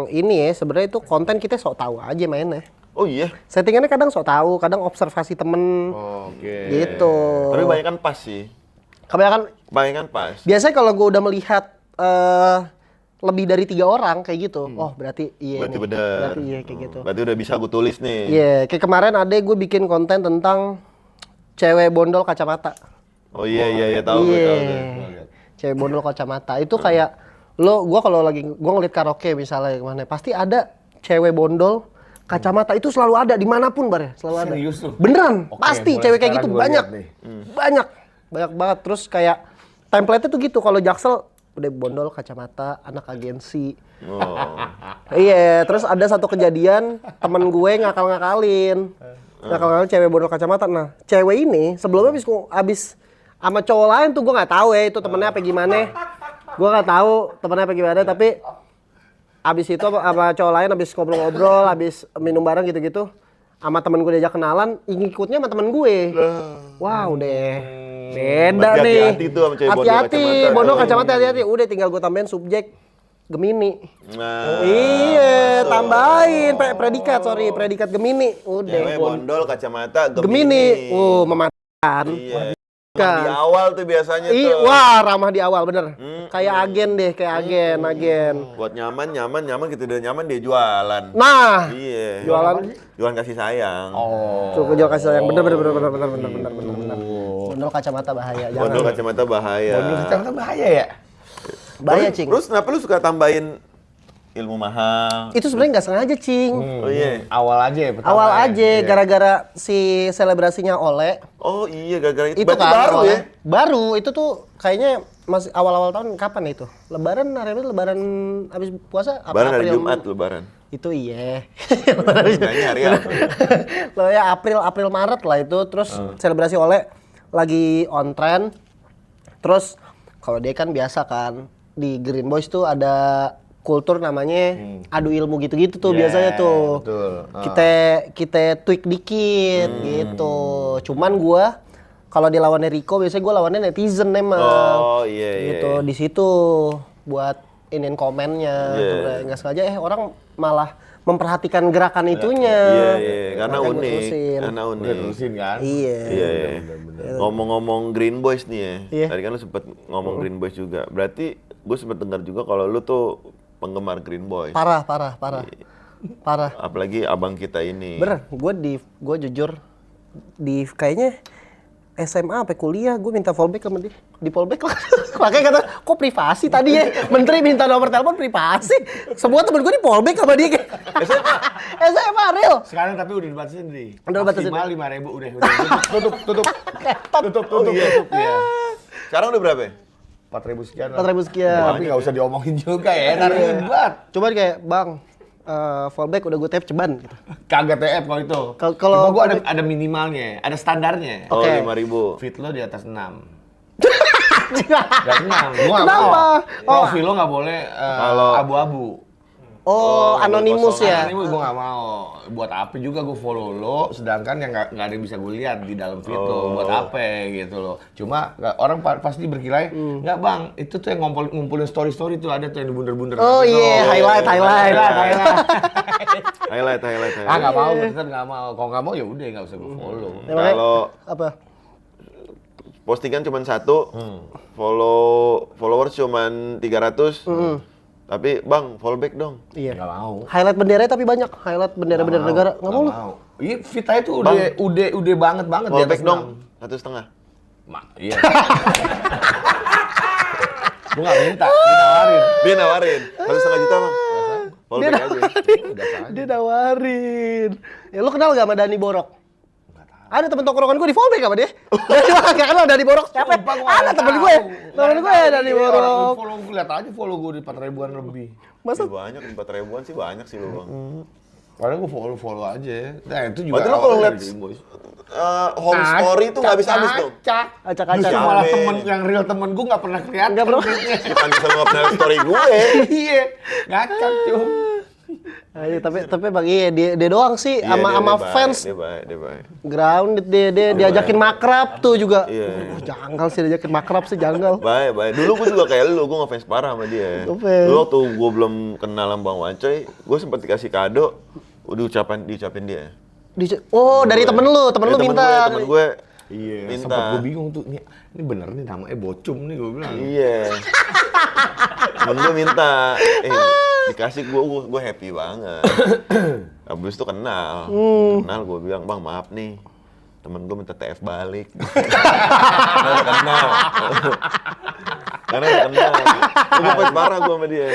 ini ya sebenarnya itu konten kita sok tahu aja mainnya. Oh iya. Settingannya kadang sok tahu, kadang observasi temen Oke. gitu. Tapi banyak kan pas sih. Kebanyakan Pas. biasanya kalau gue udah melihat lebih dari 3 orang kayak gitu, oh berarti iya Berarti nih. bener. Berarti iya kayak gitu. Berarti udah bisa gue tulis nih. Iya, kayak kemarin ada gue bikin konten tentang cewek bondol kacamata. Oh iya tahu gue tahu. Iya. Cewek bondol kacamata itu kayak gua kalau lagi gua ngeliat karaoke misalnya kemana, pasti ada cewek bondol kacamata itu selalu ada dimanapun bar ya, selalu ada. Serius lu? Beneran, Oke, pasti mulai cewek kayak sekarang gitu gua banyak, lihat nih. banyak banget. Terus kayak template-nya tuh gitu, kalau Jaksel udah bondol kacamata anak agensi. Oh. Iya, terus ada satu kejadian temen gue ngakal-ngakalin cewek bondol kacamata. Nah, cewek ini sebelumnya abis sama cowok lain tuh gue nggak tahu ya itu temennya apa gimana. Gue nggak tahu temennya apa gimana, tapi abis itu sama cowok lain abis ngobrol-ngobrol, abis minum bareng gitu-gitu, sama temen gue diajak kenalan, ngikutnya sama temen gue. Wow deh, beda Berarti nih. hati-hati tuh sama cewek bondol Hati-hati, kacamata. bondol kacamata hati-hati. Udah tinggal gue tambahin subjek Gemini. Nah. Iya, tambahin predikat Gemini. Udah. Cewek bondol kacamata Gemini. Mematikan. Iya. Di awal tuh biasanya Iya, tuh. wah ramah di awal bener. Kayak agen deh, kayak agen. Buat nyaman kita udah nyaman dia jualan. Nah, Iya. jualan kasih sayang. tuh jual kasih sayang. Bener. Bondol kacamata bahaya. Bondol Jangan. kacamata bahaya. Bondol kacamata bahaya ya? Bahaya, Tapi, Cing. Terus kenapa lu suka tambahin ilmu mahal? Itu sebenarnya nggak sengaja, Cing. Oh iya. Awal aja ya pertama. Awal ya? aja, Iya. gara-gara si selebrasinya Oleh. Oh iya gara-gara itu. Itu Berarti kan baru awalnya. ya? Baru, itu tuh kayaknya masih awal-awal tahun. Kapan itu? Lebaran, lebaran habis puasa? Lebaran hari April? Jumat lebaran. Itu iya. Nanya hari apa? Lo ya April Maret lah itu. Terus selebrasi Oleh lagi on trend. Terus kalau dia kan biasa kan di Green Boys tuh ada kultur namanya adu ilmu gitu-gitu tuh Yeah, biasanya tuh. betul. Kita tweak dikit gitu. Cuman gua kalau dia lawannya Rico biasanya gua lawannya netizen emang. Oh iya. Gitu di situ buat inin komennya. Yeah. Nggak sengaja orang malah memperhatikan gerakan itunya. Iya, karena Makanya gua unik. terusin. Karena Udah unik. terusin kan? Iya. Iya. Ngomong-ngomong Green Boys nih ya. Iya. Tadi kan lu sempet ngomong Green Boys juga. Berarti gue sempet dengar juga kalau lu tuh penggemar Green Boys. Parah. Apalagi abang kita ini. Bener, gue jujur di kayaknya SMA sampai kuliah gue minta fallback sama dia. Di fallback lah. Makanya kata, kok privasi tadi ya? Menteri minta nomor telepon privasi. Semua temen gue di fallback sama dia. SMA real. Sekarang tapi udah dibatasin nih. Udah dibatasin. Maksimal 5.000 udah. Tutup. Ya. Sekarang udah berapa ya? 4.000 sekian lah. 4.000 sekian. Tapi nggak usah diomongin juga ya, ribet. Coba kayak, Bang, fallback udah gue tap ceban gitu. Kagak TF kalau itu. Kalau- Cuma gua ada minimalnya, ada standarnya. Oh, Oke. 5.000. Fit lo di atas 6. Di atas 6. Gua nggak Kenapa? mau. Profil lo nggak boleh Kalau- abu-abu. Oh, anonimus ya? Ini gue nggak mau. Buat apa juga gue follow lo, sedangkan yang nggak ada yang bisa gue lihat di dalam feed lo. Buat apa gitu loh. Cuma orang pasti berkilai, nggak bang, itu tuh yang ngumpulin story-story tuh ada tuh yang dibunder-bunder. Oh iya, highlight. Highlight. Ah nggak mau, gue tetap nggak mau. Kalau nggak mau ya udah nggak usah gue follow. Kalau Apa? postingan cuma satu, followers cuma 300. Tapi bang, fallback dong. Iya. Nggak mau. Highlight bendera tapi banyak. Highlight bendera-bendera negara. Nggak mau lu? Iya, fit aja tuh udah banget di Fallback atas dong, 6. 1,5. Iya. Gue nggak minta, ditawarin. Dia nawarin 1,5 juta bang. Fallback aja. Dia nawarin. Ya lu kenal gak sama Dani Borok? Ada temen tongkrongan gue di fallback sama dia. Gak kenal Dani Borok siapa? Sumpah, gua Ada nggak temen tahu. gue. Temen gue Nggak Dani tahu, iya, orang Borok. follow gue, lihat aja follow gue di 4.000-an lebih. Masa? Banyak, 4.000-an sih banyak sih lu bang. Padahal gue follow aja. Nah itu juga. Berarti lo kalau awalnya ngeliat dari Boys. home story tuh nggak habis-habis dong. Acak. Acak-acak. Justru malah Amin. temen yang real temen gue nggak pernah kelihatan. Nggak pernah. duitnya. Pantesan lu nggak pernah story gue. Iya, ngacak cum. Tapi bagi dia doang sih Iya, sama dia fans baik, dia baik. grounded dia diajakin makrab tuh juga. Iya. Janggal sih diajakin makrab sih janggal. Baik. Dulu gue juga kayak lu, gue ngefans parah sama dia. Ngefans. Dulu waktu gue belum kenal sama Bang Wancoy, gue sempat dikasih kado, udah diucapin dia. Dari temen lu minta. Temen gue Iya, minta. sempat gue bingung tuh, ini bener nih namanya Bocum nih gue bilang. Iya. Temen gue minta, dikasih gue happy banget. Abis itu kenal gue bilang, Bang maaf nih, temen gue minta TF balik. Karena udah kenal. Gue fans parah gue sama dia.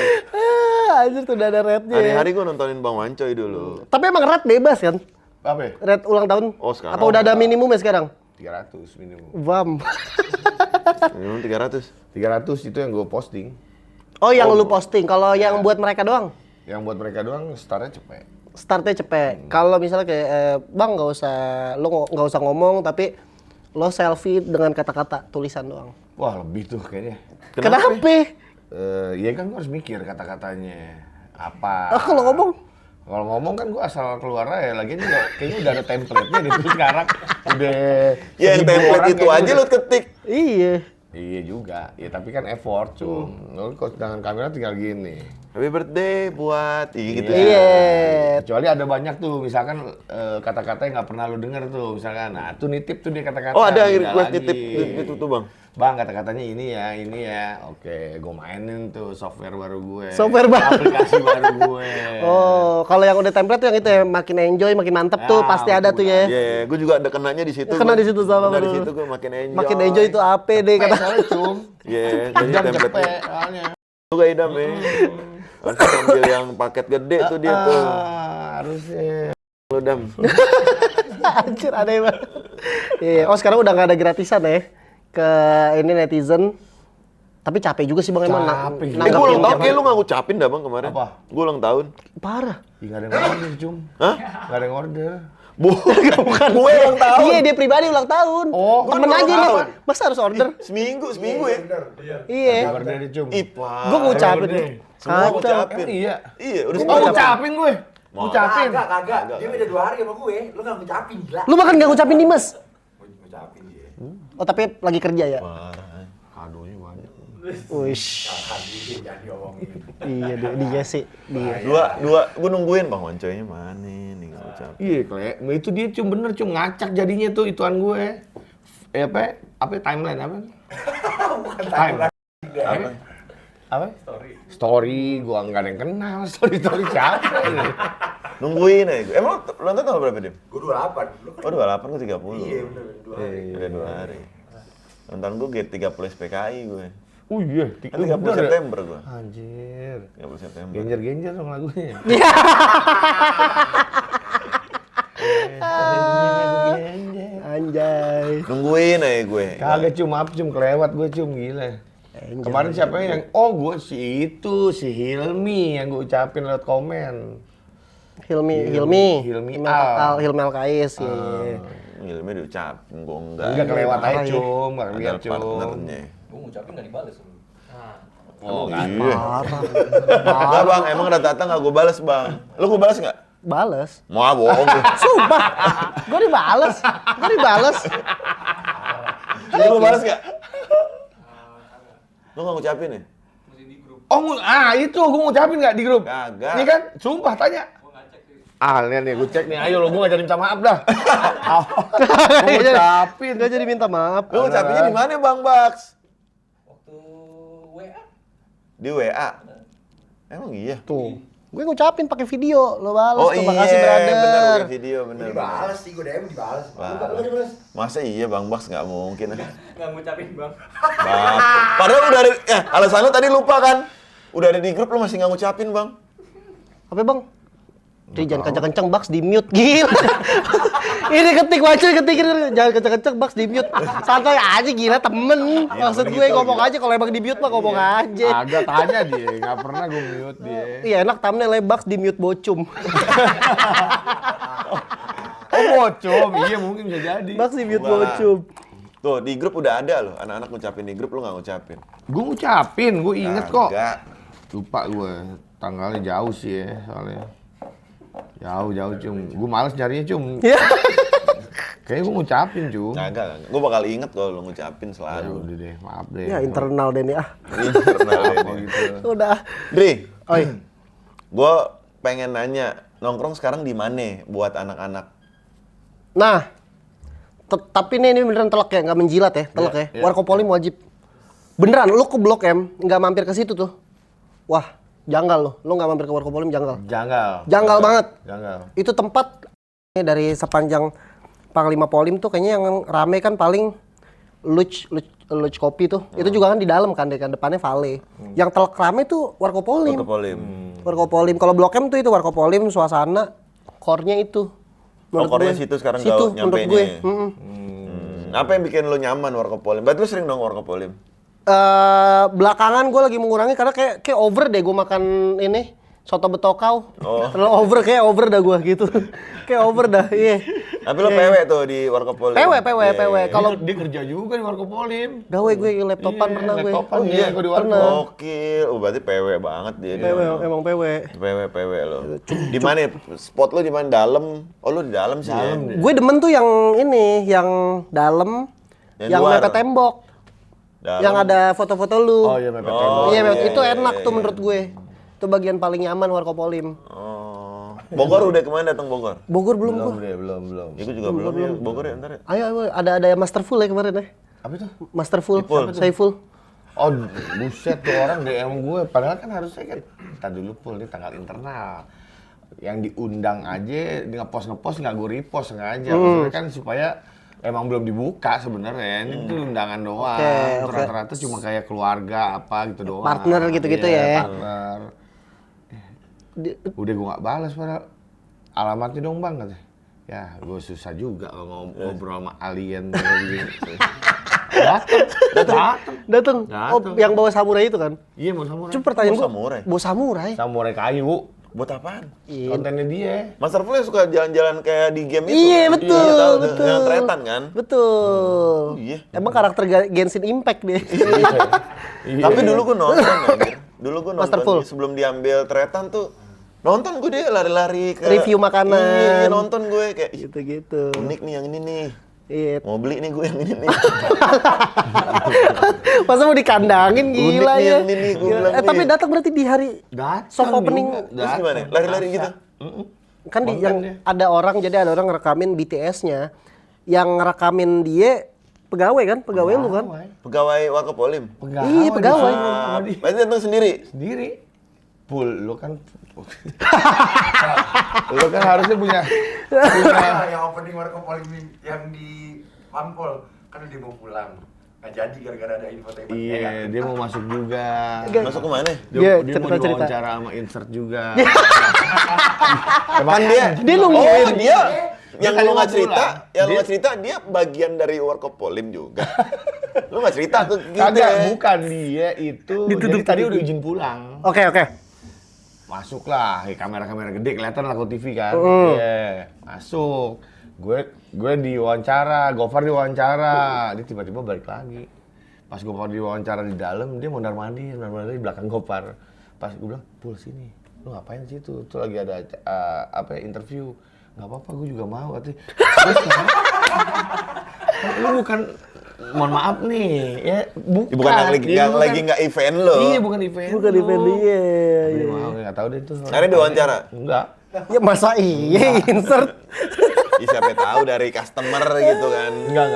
Anjir tuh udah ada rednya. Hari-hari gue nontonin Bang Wancoy dulu. Tapi emang red bebas kan? Apa ya? Red ulang tahun? Oh, sekarang. Apa udah ada minimumnya sekarang? 300 minimum. Bam. Minimum 300. 300 itu yang gue posting. Oh yang lu posting, kalau yang buat mereka doang? Yang buat mereka doang startnya cepet. Startnya cepet. Kalau misalnya kayak Bang nggak usah ngomong tapi lo selfie dengan kata-kata tulisan doang. Wah lebih tuh kayaknya. Kenapa? Ya kan gue harus mikir kata-katanya. Apa? Kalau ngomong? Kalau ngomong kan gue asal keluar aja. Lagian juga kayaknya udah ada template-nya gitu sekarang. Udah Ya yang 1000 template orang itu kayaknya aja udah- lu ketik. Iya. Iya juga. Ya tapi kan effort, Cum. Lu kalau dengan kamera tinggal gini. Happy birthday buat gitu. Iya. Kecuali ada banyak tuh, misalkan kata-kata yang nggak pernah lu denger tuh, misalkan. Nah, tuh nitip tuh dia kata-kata. Oh ada beda request lagi. nitip itu tuh Bang. Bang, kata-katanya ini ya. Oke, gue mainin tuh software baru gue. Software baru. Aplikasi baru gue. Oh, kalau yang udah template tuh yang itu ya makin enjoy, makin mantep tuh Ya, pasti ada tuh ya. Iya, gue juga ada kenanya di situ. Kena gua. di situ sama Kena di baru. situ gue makin enjoy. Makin enjoy itu apa deh Kata kata. soalnya Cum. Iya, jadi Jam template cepet soalnya. juga idam ya. Harus ambil yang paket gede tuh dia tuh. Harusnya. Lu dam. Anjir aneh banget. Iya, oh sekarang udah nggak ada gratisan ya ke ini netizen. Tapi capek juga sih Bang emang Capek. Gue nanggapin ulang tahun tiap kayak lu nggak ngucapin dah Bang kemarin. Apa? Gue ulang tahun. hari. Parah. Ih, nggak ada yang order, Cum. Hah? Nggak ada yang order. Bukan gue ulang tahun. Iya, dia pribadi ulang tahun. Oh, temen gua aja ulang nih. tahun. Masa harus order? Seminggu ya. Iya. Order deh, Cum. Ipa. Gua ngucapin. Order. Semua Kacau. ngucapin. Iya. Iya, udah Oh, semua ngucapin gue. Ngucapin. Kagak. Dia beda 2 hari sama gue. Lu nggak ngucapin gila. Lu makan nggak ngucapin Dimas? Ngucapin dia. Oh tapi lagi kerja ya? Parah. Kadonya banyak. Wish. Jangan diomongin. Iya dia sih. Dia. Dua, gue nungguin Bang Wancoynya mana nih nggak ngucapin. Iya, Kle. Itu dia Cum bener Cum ngacak jadinya tuh ituan gue. Apa timeline apa? Bukan Timeline. timeline. Apa? Story. Gua nggak ada yang kenal. Story siapa ini? Nungguin aja gue. Emang lu nonton tanggal berapa Dim? Gue 28. Lu kan Oh 28, gue 30. iya bener 2 hari. Udah 2 hari. Nonton gue G30 SPKI gue. Oh iya, Kan 30 September gue. Anjir. 30 September. Genjer-genjer dong lagunya. Anjay. Nungguin aja gue. Kagak Cum, maaf Cum, kelewat gue Cum, gila. Kemarin siapa yang, gue si Hilmi yang gue ucapin lewat komen. Hilmi Hilmi Hilmi Alkais ya. Ilmi diucapin, gue enggak. Enggak kelewat aja parah ya. Cum, nggak Ada lihat Cum. partnernya. Gue ngucapin nggak dibales. Nah, Oh iya. Parah. Enggak Bang, emang rata-rata nggak gue bales Bang. Lu gue bales nggak? Bales. Mau bohong lu. Sumpah. Gue dibales. Lu gue bales nggak? Lu nggak ngucapin ya? mesti di grup. Itu gue ngucapin nggak di grup? Kagak. Ini kan, sumpah tanya. Gue nggak cek sih. Nih gue cek nih, ayo lo gue ngajarin minta maaf dah. Gue ngucapin. Gak jadi minta maaf. Lu ngucapinnya di mana Bang Baks? Waktu WA. Di WA. Emang iya? Tuh. Gue ngucapin pakai video, lo balas Oh tuh. iya, Makasih brother. bener pakai video, bener. Dibales sih gue DM dibales. Wah. Lu dibales. Masa iya Bang Baks nggak mungkin? Nggak ngucapin bang. Bang. Padahal udah ada, alasan lu tadi lupa kan? Udah ada di grup lu masih nggak ngucapin Bang. Apa bang? Jadi jangan kenceng-kenceng, Baks di mute. Gila. Ini ketik jangan kenceng-kenceng, Baks di mute. Santai aja gila temen. Maksud gue gitu, ngomong aja kalau emang di mute mah ngomong aja. Agak tanya dia, nggak pernah gue mute dia. Iya enak thumbnail Baks di mute bocum. Oh bocom, iya mungkin bisa jadi. Baks di mute Wah. bocum. Tuh di grup udah ada loh, anak-anak ngucapin di grup lu nggak ngucapin. Gue ngucapin, gue inget kok. Kagak. Lupa gue, tanggalnya jauh sih ya soalnya. Jauh cum. Gue males nyarinya cum. Ya. Kayaknya gue ngucapin cum. Kagak. Gue bakal inget kalau lu ngucapin Aduh, selalu. udah deh, maaf deh. Ya internal deh nih Internal Apa ini. gitu. Udah. Dri, Oi. gue pengen nanya, nongkrong sekarang di mana buat anak-anak? Nah, tapi ini beneran telak ya, nggak menjilat ya, telak ya. Warkopolim wajib. Beneran, lu ke Blok M nggak mampir ke situ tuh. Wah, janggal lu nggak mampir ke Warkopolim janggal. Janggal banget. Janggal. Itu tempat dari sepanjang Panglima Polim tuh kayaknya yang rame kan paling Luch Kopi tuh. Itu juga kan di dalam kan, depannya Vale. Yang telak rame tuh Warkopolim. Warkopolim. Kalau Blok M tuh itu Warkopolim, suasana core-nya itu. Core-nya situ sekarang situ, gak menurut nyampe gue. Apa yang bikin lo nyaman Warkopolim? Berarti lo sering dong Warkopolim? Belakangan gue lagi mengurangi karena kayak over deh gue makan ini soto betokau. Terlalu over dah gue gitu. Kayak over dah, iya. Tapi lo PW tuh di Warkopolim? PW. Kalau Dia kerja juga di Warkopolim. gawe gue laptopan pernah gue. Laptopan Oh iya, gue di Pernah. Gokil. Berarti PW banget dia. PW, emang PW. PW lo. Di mana? Spot lo di mana? Dalam? Oh lo di dalam sih ya? Gue demen tuh yang ini, yang dalam, Yang yang luar. mepet tembok. Dalam. Yang ada foto-foto lu. Oh iya, mepet tembok. Iya, iya, itu iya, enak iya, tuh iya. menurut gue. Itu bagian paling nyaman Warkopolim. Oh. Bogor udah kemana datang Bogor? Bogor belum Belum gua. deh, belum. Ya gue juga belum ya. Bogor ya ntar ya. Ayo, ada yang Masterful ya kemarin ya. Apa itu? Masterful, Saiful. Oh, buset tuh orang DM gue. Padahal kan harusnya kan, ntar dulu Pul, ini tanggal internal. Yang diundang aja, di ngepost nggak gue repost sengaja. Maksudnya kan supaya emang belum dibuka sebenarnya. Ini tuh undangan doang. Oke. Rata-rata cuma kayak keluarga apa gitu doang. Partner gitu-gitu Iya, ya. Partner. Udah gue nggak balas padahal. Alamatnya dong bang katanya. Ya, gue susah juga kalau ngobrol sama alien gitu. Dateng. Oh, Dateng. yang bawa samurai itu kan? Iya mau samurai. Cuma pertanyaan Oh, gua, samurai? bawa samurai? Samurai kayu. Buat apaan? Kontennya dia. Masterful yang suka jalan-jalan kayak di game itu. Iya, kan? betul, Iya, tahu, betul. Dengan tretan kan? Betul. Iya. Emang karakter Genshin Impact deh. Iya. Tapi dulu gue nonton anjir. Dulu gue nonton Masterful. sebelum diambil tretan tuh nonton gue dia lari-lari ke Review makanan. Iya, nonton gue kayak "Ih, Gitu-gitu. unik nih yang ini nih. Iya. Mau beli nih gue yang ini nih. Masa mau dikandangin gila nih ya. yang ini, gua Gila. bilang nih. Tapi datang berarti di hari Datang soft opening. juga. Terus gimana? Lari-lari gitu. Kan di Konten yang dia. ada orang, jadi ada orang ngerekamin BTS-nya. Yang ngerekamin dia pegawai kan? Pegawai lu kan? Pegawai Warkopolim. Iya, pegawai. Berarti datang sendiri. Sendiri. Pul, lu kan lu kan harusnya punya Yang opening Warkopolim yang di Mampol kan dia mau pulang. Nggak jadi gara-gara ada info-info. iya, dia mau masuk juga. Masuk ke mana? Iya, Dia mau cerita-cerita. diwawancara sama insert juga. Kan dia nungguin. Oh, dia yang kan lu nggak mau cerita, pulang. yang lu nggak cerita dia bagian dari Warkopolim juga. Lu nggak cerita ke kita. Kagak, bukan dia itu. Jadi tadi udah izin pulang. Oke. Masuklah, kamera-kamera gede kelihatan lah TV kan. Iya, masuk. Gue diwawancara, Gofar diwawancara. Dia tiba-tiba balik lagi. Pas Gofar diwawancara di dalam, dia mondar mandir di belakang Gofar. Pas gue bilang, "Pul sini. Lu ngapain sih itu? Tuh lagi ada interview." "Nggak apa-apa, gue juga mau." Katanya. "Terus kenapa? Lu bukan, mohon maaf nih, ya bukan. Bukan lagi nggak event lo. Iya, bukan event. Bukan lu. event dia. Tapi mau nggak tahu deh itu. Akhirnya diwawancara? Enggak. Ya masa iya insert. Ya, siapa tahu dari customer gitu kan. Enggak.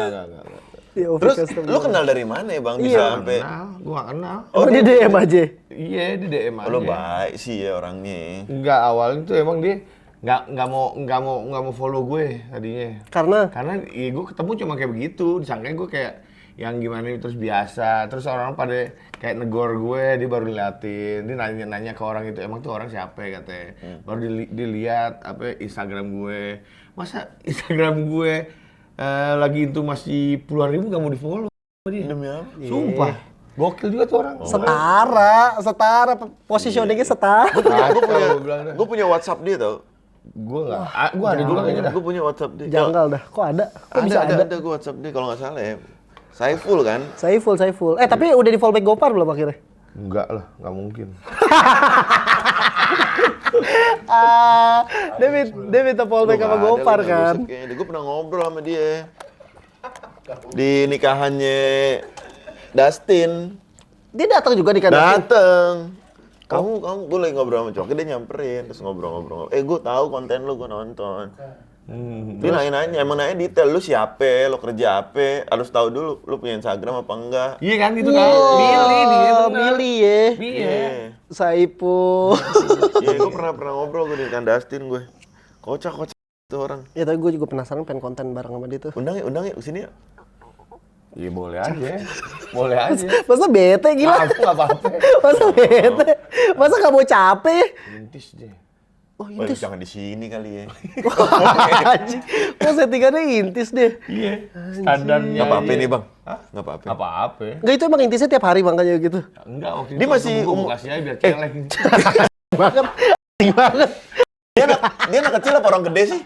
Ya, Terus customer. lu kenal dari mana ya Bang bisa Iya. sampai Kenal, gua nggak kenal. Oh, di DM aja. Iya, di DM aja. lu baik sih ya orangnya. Enggak, awalnya tuh emang dia nggak mau follow gue tadinya. Karena ya gue ketemu cuma kayak begitu, disangka gue kayak yang gimana terus biasa, terus orang pada kayak negor gue, dia baru liatin, dia nanya ke orang itu, emang tuh orang siapa ya katanya. Baru dilihat apa Instagram gue, masa Instagram gue lagi itu masih puluhan ribu nggak mau di follow dia. Demi apa? Sumpah, gokil juga tuh orang. Setara, positioningnya setara. Gue punya WhatsApp dia tau. Gue nggak, gue ada juga kayaknya dah. Gue punya WhatsApp dia. Janggal dah. Kok ada? Kok bisa ada? Ada gue WhatsApp dia kalau nggak salah ya. Saiful kan? Saiful. Tapi udah di fallback Gopar belum akhirnya? Enggak lah, nggak mungkin. Dia minta fallback sama Gopar kan. Gue pernah ngobrol sama dia. Di nikahannya Dustin. Dia datang juga di kantor. Dateng. Kamu gue lagi ngobrol sama Coki, dia nyamperin terus ngobrol-ngobrol. Gue tahu konten lu, gue nonton. Dia nanya, emang nanya detail, lu siapa, lu kerja apa, harus tahu dulu, lu punya Instagram apa enggak. Iya kan itu kan. Milih dia bener. Milih ya. Iya. Saipul. Iya, gue pernah ngobrol gue dengan Dustin gue. Kocak itu orang. Ya tapi gue juga penasaran pengen konten bareng sama dia tuh. Undang ya kesini ya. Iya boleh aja. Boleh aja. Masa bete gila? Aku nggak apa-apa. Masa bete? Masa gak mau capek? Intis deh. Oh Wah, intis. jangan di sini kali ya. Anjing. Kok settingannya intis deh? Iya. Standarnya. Nggak apa-apa iya. nih bang. Hah? Nggak apa-apa. Apa-apa. Enggak, itu emang intisnya tiap hari makanya gitu. Enggak waktu Dia itu masih gue umur- mau kasih aja biar celek. Banget. Anjing banget. Dia anak kecil apa orang gede sih?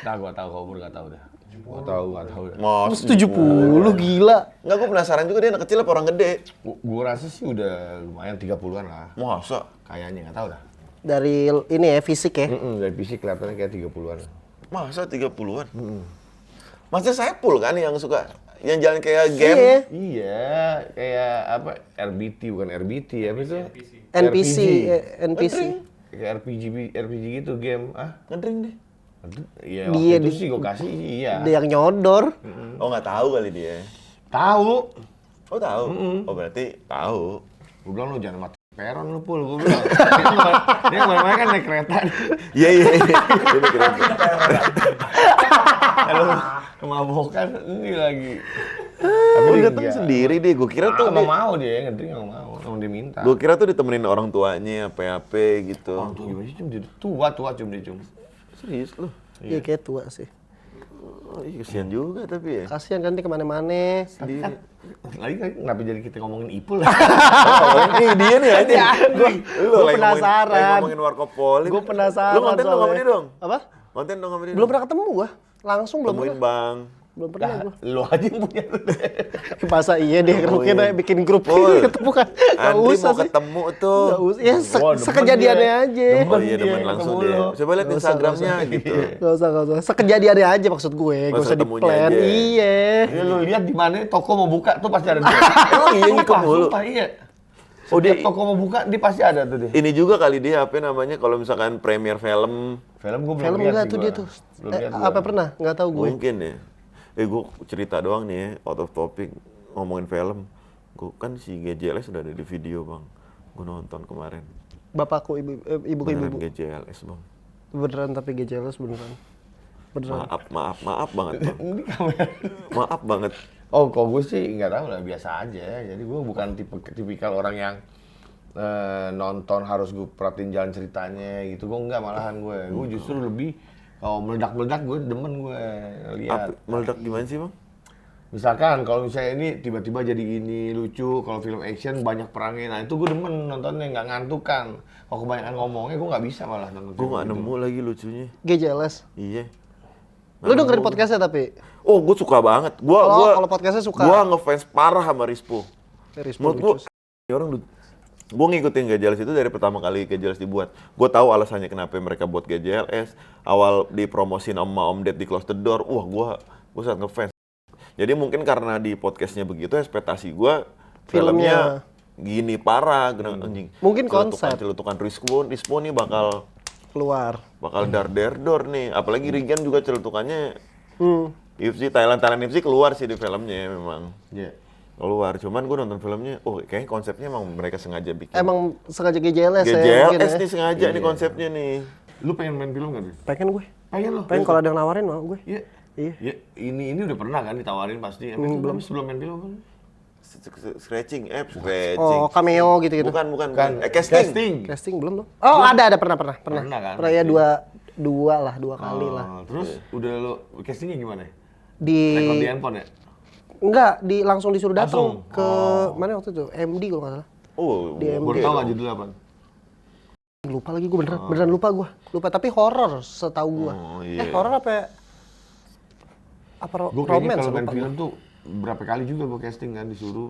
Nah gua tahu kau nggak tahu dah. Gua tahu nggak tahu dah. Terus 70 gila. Nggak, gue penasaran juga dia anak kecil apa orang gede. Gua rasa sih udah lumayan 30-an lah. Masa? Kayaknya nggak tahu dah. Dari ini ya fisik ya. Dari fisik kelihatannya kayak 30-an. Masa 30-an? Masa Saipul kan yang suka, yang jalan kayak game? Iya. Iya, kayak apa? RBT bukan RBT ya, apa itu? NPC, RPG. NPC. Kayak RPG gitu game. Ah, Ngedring deh. iya Dia waktu itu di- sih gua kasih iya. Dia yang nyodor. Oh nggak tahu kali dia. Tahu. Oh tahu? Oh berarti tahu. Gua bilang lu jangan mati peron lu Pul, gua bilang. Dia kemarin kan naik kereta. Iya. Ini keren. Kalau kemabukan ini lagi. Tapi dia dia datang enggak. sendiri deh. Gue kira tuh Nggak mau dia, ngedrink nggak mau. Emang dia minta. Gue kira tuh ditemenin orang tuanya, apa gitu. Orang tua gimana sih cum? Dia tua cum dia cum. Serius lu? Iya kayak tua sih. Oh, iya, kesian juga tapi ya. Kasihan kan dia kemana-mana. Sendiri. Lagi kan kenapa jadi kita ngomongin Ipul lah? Oh, ini dia nih aja. Gua lagi penasaran. ngomongin Warkop Poli. Gue penasaran. Lu konten dong sama soalnya. dia dong. Apa? Konten dong sama dia. Belum pernah ketemu gua. Langsung belum temuin pernah. Bang. Belum pernah gua. Lu aja yang punya. Masa iya deh mungkin iya. bikin grup Pul. ketemu kan. Gak Andri usah mau sih. ketemu tuh. Gak usah. Ya Wah, demen sekejadiannya dia. aja. Oh iya dia demen langsung ketemu dia. lu. Coba lihat Nggak usah, Instagramnya nggak usah. gitu. Gak usah. Sekejadiannya aja maksud gue. Gak Masa usah ketemunya di-plan. aja. Iya. Ya lu lihat di mana toko mau buka tuh pasti ada dia. Emang iya ngikut mulu? Sumpah iya. Oh, dia- Setiap toko mau buka dia pasti ada tuh dia. Ini juga kali dia apa namanya kalau misalkan premier film Film gua belum Film lihat enggak sih tuh gua. dia tuh. Belum lihat gua. Apa pernah? Nggak tahu gue. mungkin ya. Gue cerita doang nih ya, out of topic ngomongin film. Gue kan si GJLS sudah ada di video bang. Gue nonton kemarin. Bapakku, ibu Beneran ibu. GJLS bang. Beneran tapi GJLS beneran. Beneran. Maaf banget bang. Ini kamera. Maaf banget. Oh, kok gue sih nggak tahu lah, biasa aja. Jadi gue bukan tipikal orang yang nonton harus gue perhatiin jalan ceritanya gitu. Gue enggak, malahan gue. Gue justru lebih kalau meledak-meledak gue demen gue lihat. Meledak gimana sih bang? Misalkan kalau misalnya ini tiba-tiba jadi ini lucu, kalau film action banyak perangnya, nah itu gue demen nontonnya, nggak ngantuk kan. Kalau kebanyakan ngomongnya gue nggak bisa malah nonton. Gue film nggak itu. nemu lagi lucunya. GJLS. Iya. Lu dengerin podcastnya tapi? Oh, gue suka banget. Kalau podcastnya suka. Gue ngefans parah sama Rispo. Rispo Menurut gue, lucu. ini orang gue ngikutin GJLS itu dari pertama kali GJLS dibuat. Gue tahu alasannya kenapa mereka buat GJLS. Awal dipromosin sama Om Ded di Close the Door. Wah, gue sangat ngefans. Jadi mungkin karena di podcastnya begitu, ekspektasi gue filmnya gini parah, anjing. Mungkin konsep. Celutukan Rispo nih bakal Keluar. dar-der-dor nih. Apalagi Rigan juga celutukannya Hmm. IFC, Thailand IFC keluar sih di filmnya memang. Iya. Keluar, cuman gue nonton filmnya, kayaknya konsepnya emang mereka sengaja bikin. Emang sengaja GJLS ya GJLS mungkin ya. nih sengaja nih konsepnya nih. Lu pengen main film nggak sih? Pengen gue. Pengen lo. Pengen kalau ada yang nawarin mau gue. Iya. Iya. Ya, ini udah pernah kan ditawarin pasti. Belum sebelum main film kan? Scratching, scratching. Oh, cameo gitu-gitu. Bukan. Kan Casting. Casting belum tuh? Oh, ada pernah. Pernah kan? Pernah ya dua kali lah. Oh, terus udah lo castingnya gimana? Di Rekod di handphone ya? enggak, langsung disuruh Langsung? datang ke mana waktu itu? MD kalau nggak salah. Oh, Di Baru tau nggak judulnya apa? Lupa lagi gue beneran lupa gue. Lupa tapi horor setahu gue. Oh, iya. Horor apa Gue kayaknya romance kalau main lupa film gua. tuh berapa kali juga gue casting kan disuruh.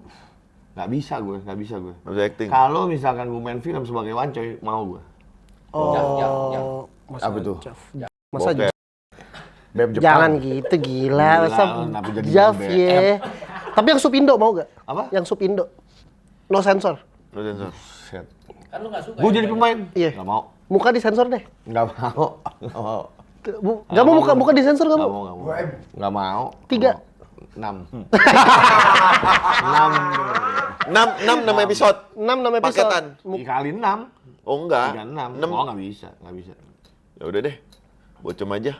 Nggak bisa gue. Nggak bisa acting. Kalau misalkan gue main film sebagai wancoy, mau gue. Oh, masa Apa tuh? Jav. Masa Bokep. Beb Jepang. jangan gitu gila, Gila, masa kenapa jadi Jav BBM? ya. Tapi yang Supindo mau gak? Apa? Yang Supindo. No sensor. Lu sensor. Set. Kan lu nggak suka. Gue ya, jadi banyak. pemain. Iya. Nggak mau. Muka disensor deh. Nggak mau. Nggak mau. Gak mau muka disensor gak Nggak mau? mau. Nggak mau. Gua Nggak mau. 3. 6. 6 episode. 6 episode. Paketan. Dikali 6. Oh enggak. 36. 6. Oh nggak bisa. Nggak bisa. Ya udah deh. Bocem aja.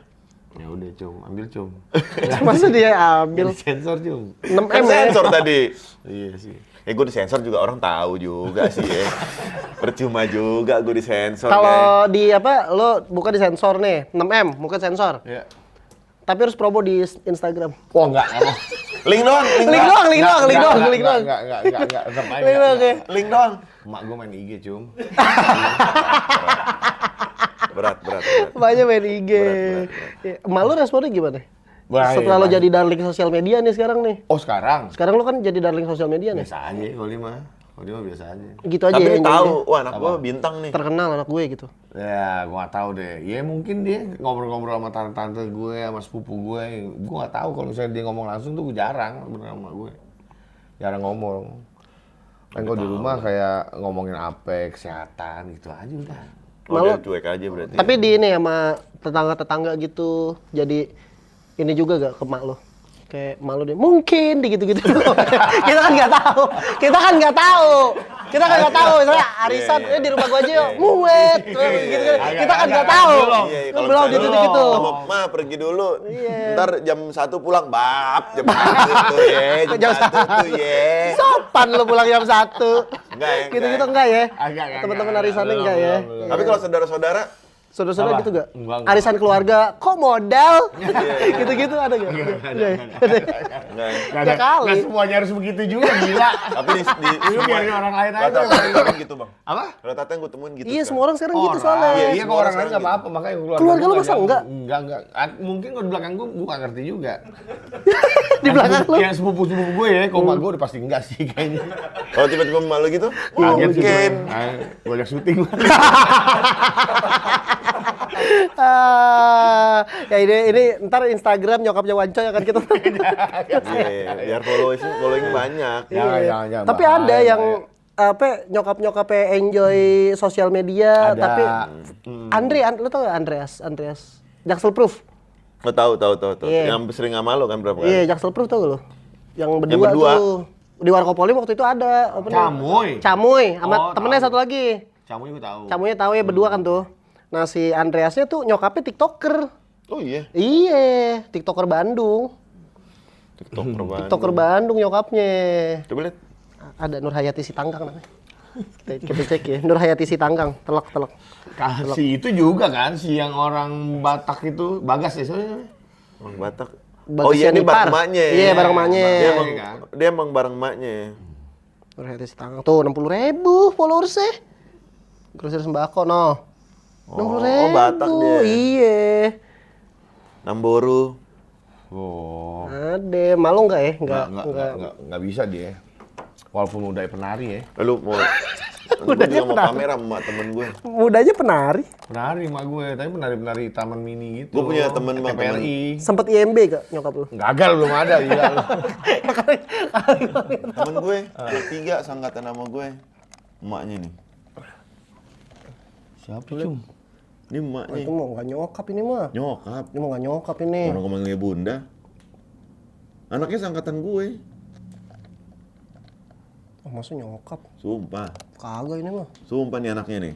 Ya udah cum. Ambil cum. Masa dia ambil Jadi sensor cum. 6 Kan M ya? sensor tadi. Iya sih. Gue disensor juga orang tahu juga sih ya. Percuma juga gue disensor. Kalau di apa, lo buka di sensor nih, 6M, muka sensor. Iya. Tapi harus promo di Instagram. Oh enggak. Nggak mau. Link doang. Link doang, link doang, link doang, link doang. Enggak. Tetap aja. Link doang, oke. Link doang. Emak gue main IG cum. Berat. Banyak main IG. Berat. Ya, emak lu responnya gimana? Baik, Setelah lo baik. jadi darling sosial media nih sekarang nih. Oh sekarang? Sekarang lo kan jadi darling sosial media nih. Biasa aja kalau dia mah. Kalau dia mah biasa aja. Gitu aja Tapi ya, dia tahu, enjoy-nya. wah anak gue bintang nih. Terkenal anak gue gitu. Ya, gua nggak tahu deh. Ya mungkin dia ngobrol-ngobrol sama tante-tante gue, sama sepupu gue. Gua nggak tahu kalau misalnya dia ngomong langsung tuh gue jarang bener sama gue. Jarang ngomong. Kan kalau di rumah kayak ngomongin apa, kesehatan gitu aja udah. Oh, Malu. dia cuek aja berarti. Tapi di ini sama tetangga-tetangga gitu, jadi ini juga gak ke mak lo? Kayak mak lo deh, mungkin di gitu-gitu. Kita kan nggak tahu. Misalnya arisan, Iya, iya. di rumah gua aja yuk, muet. Gitu kan. Kita kan nggak tahu. Iya, Lo kalau belum misalnya gitu-gitu. Ma pergi dulu. Iya. Ntar jam 1 pulang, bab. Jam 1 tuh ya. Jam Jam 1 tuh ya. Sopan lo pulang jam 1. Enggak ya. Gitu-gitu enggak ya? Agak, Teman-teman agak. arisannya Belum, enggak ya? belum. Tapi kalau saudara-saudara, Saudara-saudara Apa? gitu gak? Enggak. Arisan keluarga, kok modal? Gitu-gitu ada gak? Enggak. enggak ya. Nggak ada. Ya kali. Nggak semuanya harus begitu juga, gila. Tapi di Lu biarin orang lain aja. Rata-rata yang gue temuin gitu, Bang. Apa? Rata-rata yang gue temuin gitu. Iya, sekarang. semua orang sekarang gitu Orang. soalnya. Iya, semua kalau orang orang lain sekarang nggak apa-apa, makanya Keluarga lu gua masa nggak- enggak? Enggak. Mungkin kalau di belakang gua nggak ngerti juga. Di belakang lu. Yang sepupu-sepupu gue ya, kalau emak gue udah pasti enggak sih kayaknya. Kalau tiba-tiba malu gitu, Kaget sih gue. mungkin. Gue ajak syuting. Ya ini ntar Instagram nyokapnya Wancoy akan kita. Iya, biar following banyak. Jangan, Tapi bahaya, ada yang bahaya. apa nyokap-nyokapnya enjoy sosial media, Ada. tapi lu tau gak Andreas Jaksel Proof? Lo tahu. Iya. Yang sering sama lo kan berapa kali? Iya, Jaksel Proof tau gak lu? Yang berdua, berdua. tuh. Di Warkopoli waktu itu ada apa namanya? Camuy sama Oh, temennya tahu. satu lagi. Camuy gue tahu. Camuy tahu ya berdua kan tuh. Nah si Andreasnya tuh nyokapnya TikToker. Oh iya. Iya, TikToker Bandung. TikToker Bandung nyokapnya. Coba lihat. Ada Nur Hayati Sitanggang namanya. Kita cek ya, Nur Hayati Sitanggang, telak. Si itu juga kan, si yang orang Batak itu, Bagas ya soalnya. Orang Batak. Bagas Oh iya, ini Yanipar. bareng emaknya. Iya, bareng emaknya. Dia emang bareng emaknya. Nur Hayati Sitanggang tuh 60.000 followersnya. Grosir sembako no. 60.000. Oh, Batak dia. Iya. Namboru. Oh. Ada, malu nggak ya? Nggak bisa dia. Walaupun udah penari ya. Lalu mau gue juga mau pamer sama temen gue. Mudanya penari. Penari emak gue, tapi penari-penari taman mini gitu. Gue punya temen, Bang, TPRI. Sempet IMB gak nyokap lu? Gagal belum ada, gila lu. Temen gue, anak 3 seangkatan sama gue. Emaknya nih. Siapa cum? Ini emaknya. Itu mau nggak nyokap ini mah. Nyokap. Ini mau nggak nyokap ini. Orang gue manggilnya bunda. Anaknya seangkatan gue. Oh, masa nyokap? Sumpah. Kagak ini mah. Sumpah nih anaknya nih.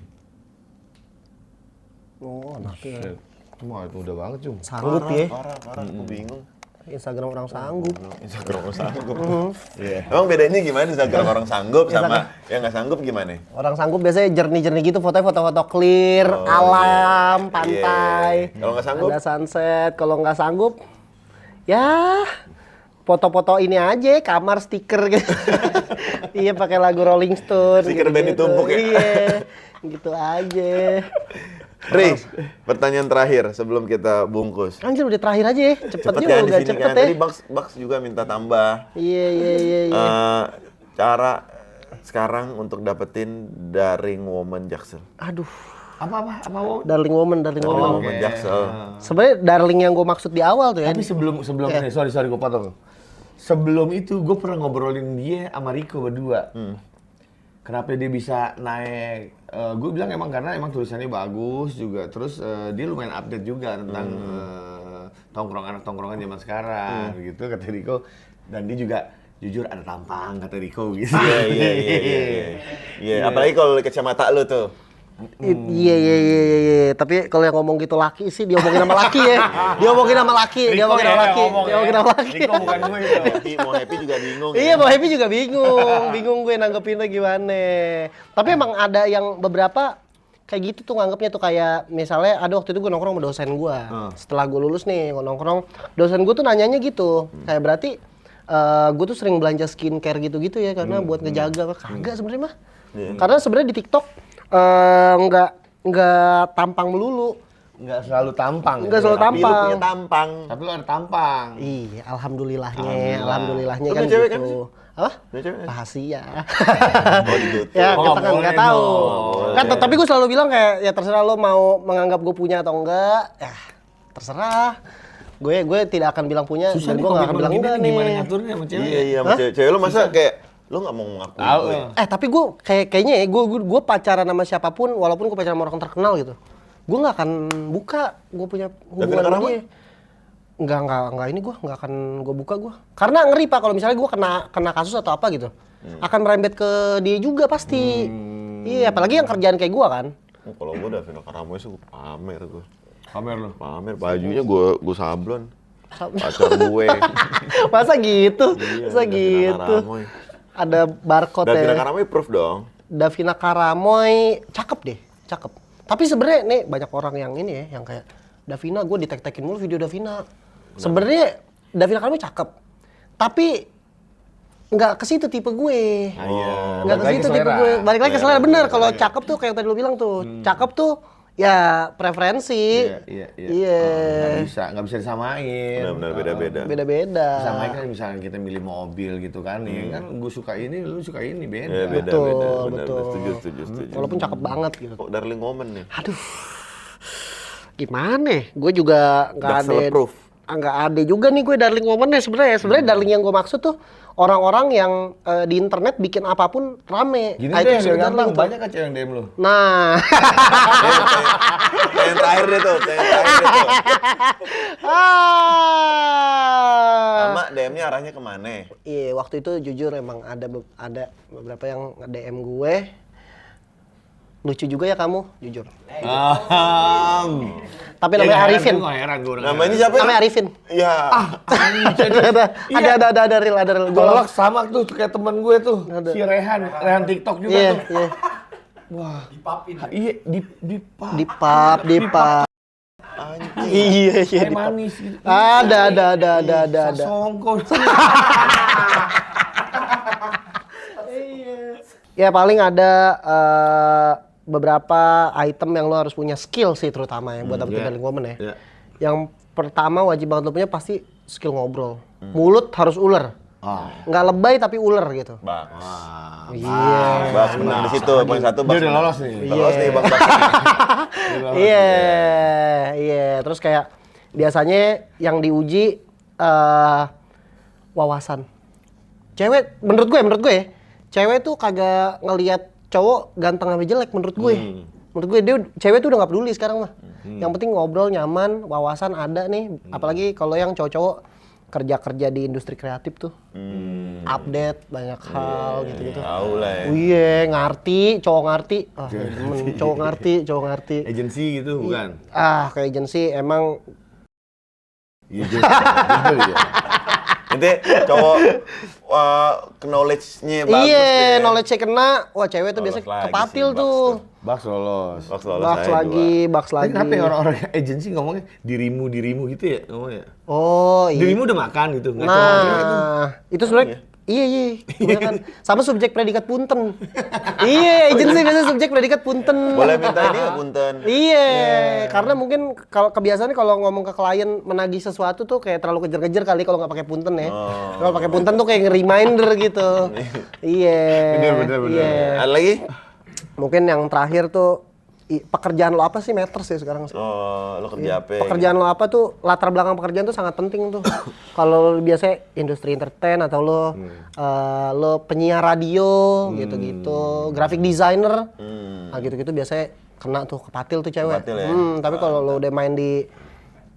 Oh, anaknya. Wah itu udah banget cum. Sanggup ya. Parah. Gue bingung. Instagram orang sanggup. Instagram orang sanggup. Emang bedanya gimana Instagram orang sanggup sama yang nggak sanggup gimana? Orang sanggup biasanya jernih-jernih gitu, fotonya foto-foto clear, alam, pantai. Iya. Kalau nggak sanggup? Ada sunset. Kalau nggak sanggup, ya foto-foto ini aja, kamar stiker gitu. Iya, pakai lagu Rolling Stone. Stiker band ditumpuk ya? Iya, gitu aja. Ri, pertanyaan terakhir sebelum kita bungkus. Anjir udah terakhir aja ya, cepet Cepet juga, ya di udah sini cepet kan. ya. Tadi Bax juga minta tambah. Iya. Cara sekarang untuk dapetin daring woman Jaksel. Aduh, Apa? Darling Woman. Oh, Jaksel. Sebenarnya darling yang gue maksud di awal tuh ya. Tapi sebelum ini, sorry gue potong. Sebelum itu gue pernah ngobrolin dia sama Rico berdua. Kenapa dia bisa naik? Gue bilang karena emang tulisannya bagus juga. Terus dia lumayan update juga tentang tongkrongan zaman sekarang gitu kata Rico. Dan dia juga jujur ada tampang kata Rico gitu. Iya, apalagi kalau kacamata lu tuh. Iya. Tapi kalau yang ngomong gitu laki sih diomongin sama laki ya. Diomongin sama laki. Rico bukan gue itu. Mau happy juga bingung. Iya, mau happy juga bingung gue nanggepinnya gimana. Tapi emang ada yang beberapa kayak gitu tuh nganggapnya tuh kayak misalnya ada waktu itu gue nongkrong sama dosen gue. Setelah gue lulus nih nongkrong, dosen gue tuh nanyanya gitu. Kayak berarti gue tuh sering belanja skincare gitu-gitu ya karena buat ngejaga. Kagak sebenarnya mah. Karena sebenarnya di TikTok nggak tampang melulu. Nggak selalu tampang. Nggak selalu Tapi lu tampang. punya tampang. Tapi lu ada tampang. Iya, alhamdulillahnya Lu kan punya cewek kan gitu. sih? Apa? Punya cewek kan? Rahasia. Oh, ditutup. Ya, Oh, kita kan boleh nggak tahu. dong. Kan tapi gue selalu bilang kayak ya terserah lo mau menganggap gue punya atau enggak. Ya, terserah. Gue tidak akan bilang punya Susah dan nih gue nggak akan bilang enggak nih. gimana ngaturnya sama cewek. Iya, sama cewek lu masa kayak lu nggak mau mengakui Tahu. gue. Tapi gue kayaknya ya gue pacaran sama siapapun walaupun gue pacaran sama orang terkenal gitu. Gue nggak akan buka gue punya hubungan sama dia. Enggak ini gue nggak akan gue buka gue. Karena ngeri Pak kalau misalnya gue kena kasus atau apa gitu. Akan merembet ke dia juga pasti. Iya, apalagi yang kerjaan kayak gue kan. Kalau gue Davina Karamoy sih gue pamer gue. Pamer lu. Bajunya gue sablon. Pacar gue. Masa gitu? Iya, Masa Davina gitu? Karamoy. Ada barcode Davina ya. Karamoy proof dong. Davina Karamoy cakep deh, cakep. Tapi sebenarnya nih banyak orang yang ini ya, yang kayak Davina, gue ditek-tekin mulu video Davina. Sebenarnya Davina Karamoy cakep, tapi nggak ke situ tipe gue. Nggak ke situ tipe gue. Balik lagi ke selera bener. Kalau cakep tuh kayak yang tadi lu bilang tuh, cakep tuh ya preferensi. Iya. Nggak bisa disamain. Benar-benar beda-beda. Beda-beda. Disamain kan misalnya kita milih mobil gitu kan, ya kan gue suka ini, lu suka ini, beda. Ya, beda. Benar. Betul. Setuju. Walaupun cakep banget gitu. Oh, Darling Woman nih. Aduh, gimana? Gue juga nggak ada. Jaksel proof. Nggak ada juga nih gue darling woman-nya sebenarnya. Sebenarnya darling yang gue maksud tuh orang-orang yang di internet bikin apapun rame. Gini Nah, deh, itu biar gampang. darling tuh. Banyak kan cewek yang DM lu? Nah, Yang terakhir deh tuh. Sama DM-nya arahnya kemana? iya waktu itu jujur emang ada beberapa yang nge-DM gue. Lucu juga ya kamu, jujur. Tapi namanya Arifin. Gue heran gue. Namanya siapa? Namanya Arifin. Ya. Ada real. Golok sama tuh kayak temen gue tuh, si Rehan TikTok juga Iya, tuh. iya. Wah, Dipapin. iya di Dipap. Iya, kayak dipap. manis gitu. Ada. Songkol. Ya paling ada beberapa item yang lo harus punya skill sih terutama ya buat dapetin darling woman ya. Iya. Yang pertama wajib banget lo punya pasti skill ngobrol. Mulut harus uler. Nggak lebay tapi uler gitu. Bang. Iya. Bang menang di situ. Poin satu. Dia udah lolos nih. Lolos nih Bang. Iya. Terus kayak biasanya yang diuji wawasan. Cewek menurut gue ya. Cewek tuh kagak ngelihat cowok ganteng apa jelek menurut gue. Menurut gue cewek tuh udah nggak peduli sekarang mah. Yang penting ngobrol nyaman, wawasan ada nih. Apalagi kalau yang cowok-cowok kerja di industri kreatif tuh. Update banyak hal gitu-gitu. Tahu lah ya. Iya, ngerti, cowok ngerti. Cowok ngerti. Agensi gitu bukan? Kayak agensi emang Iya gitu ya. Nanti cowok knowledge-nya bagus. iya, deh. knowledge-nya kena. Wah, cewek tuh Lolos biasanya lagi kepatil sih, tuh. Bucks lolos. Baks lagi. Tapi kenapa ya orang-orang agensi ngomongnya dirimu gitu ya ngomongnya? Oh, iya. Dirimu udah makan gitu, nggak cowok cewek itu. Itu sebenarnya iya. Kebanyakan sama subjek predikat punten. Iya, agensi biasanya subjek predikat punten. Boleh minta ini nggak punten? Iya, karena mungkin kalau kebiasaannya kalau ngomong ke klien menagih sesuatu tuh kayak terlalu kejar-kejar kali kalau nggak pakai punten ya. Kalau pakai punten tuh kayak reminder gitu. Iya. Bener. Iya. Ada lagi? Mungkin yang terakhir tuh pekerjaan lo apa sih matters sih sekarang. Oh, lo kerja apa? Pekerjaan lo apa tuh, latar belakang pekerjaan tuh sangat penting tuh. Kalau lo biasanya industri entertain atau lo penyiar radio gitu-gitu, graphic designer, nah gitu-gitu biasanya kena tuh kepatil tuh cewek. Kepatil ya? Tapi kalau lo udah main di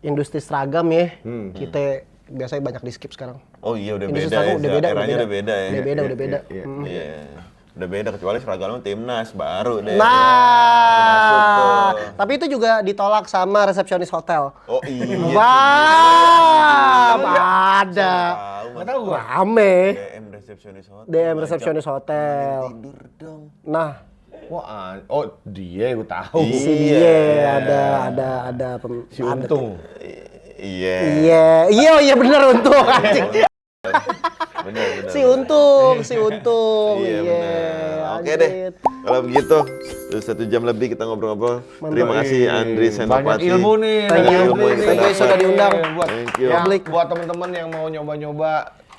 industri seragam ya, kita biasanya banyak di skip sekarang. Oh iya udah Industri beda seragam ya, eranya udah beda ya. Udah beda. Iya. Udah beda kecuali seragamnya timnas baru deh. Nah, tapi itu juga ditolak sama resepsionis hotel. Oh iya. Wah, ada. Nggak tahu gua. Rame. DM resepsionis hotel. DM resepsionis hotel. Tidur dong. Nah, Wah, oh dia gue tahu. si dia ada Si Untung. Iya. Iya bener Untung anjing. Bener. Si Untung. Iya benar. Oke deh. Kalau begitu, udah 1 jam lebih kita ngobrol-ngobrol. Terima kasih Andri Banyak Senopati. ilmu nih. Thank banyak you. ilmu nih. Thank you sudah diundang. Buat, Thank you. buat teman-teman yang mau nyoba-nyoba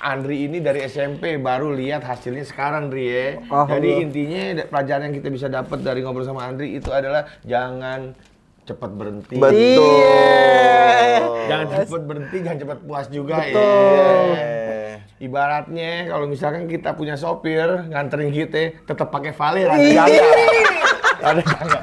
Andri ini dari SMP baru lihat hasilnya sekarang, Dri ya. Jadi intinya pelajaran yang kita bisa dapat dari ngobrol sama Andri itu adalah jangan cepat berhenti. Betul. Jangan cepat berhenti, jangan cepat puas juga. Betul. Iya. Ibaratnya kalau misalkan kita punya sopir nganterin kita tetap pakai valer, ada Iya. jaga. Ada jaga.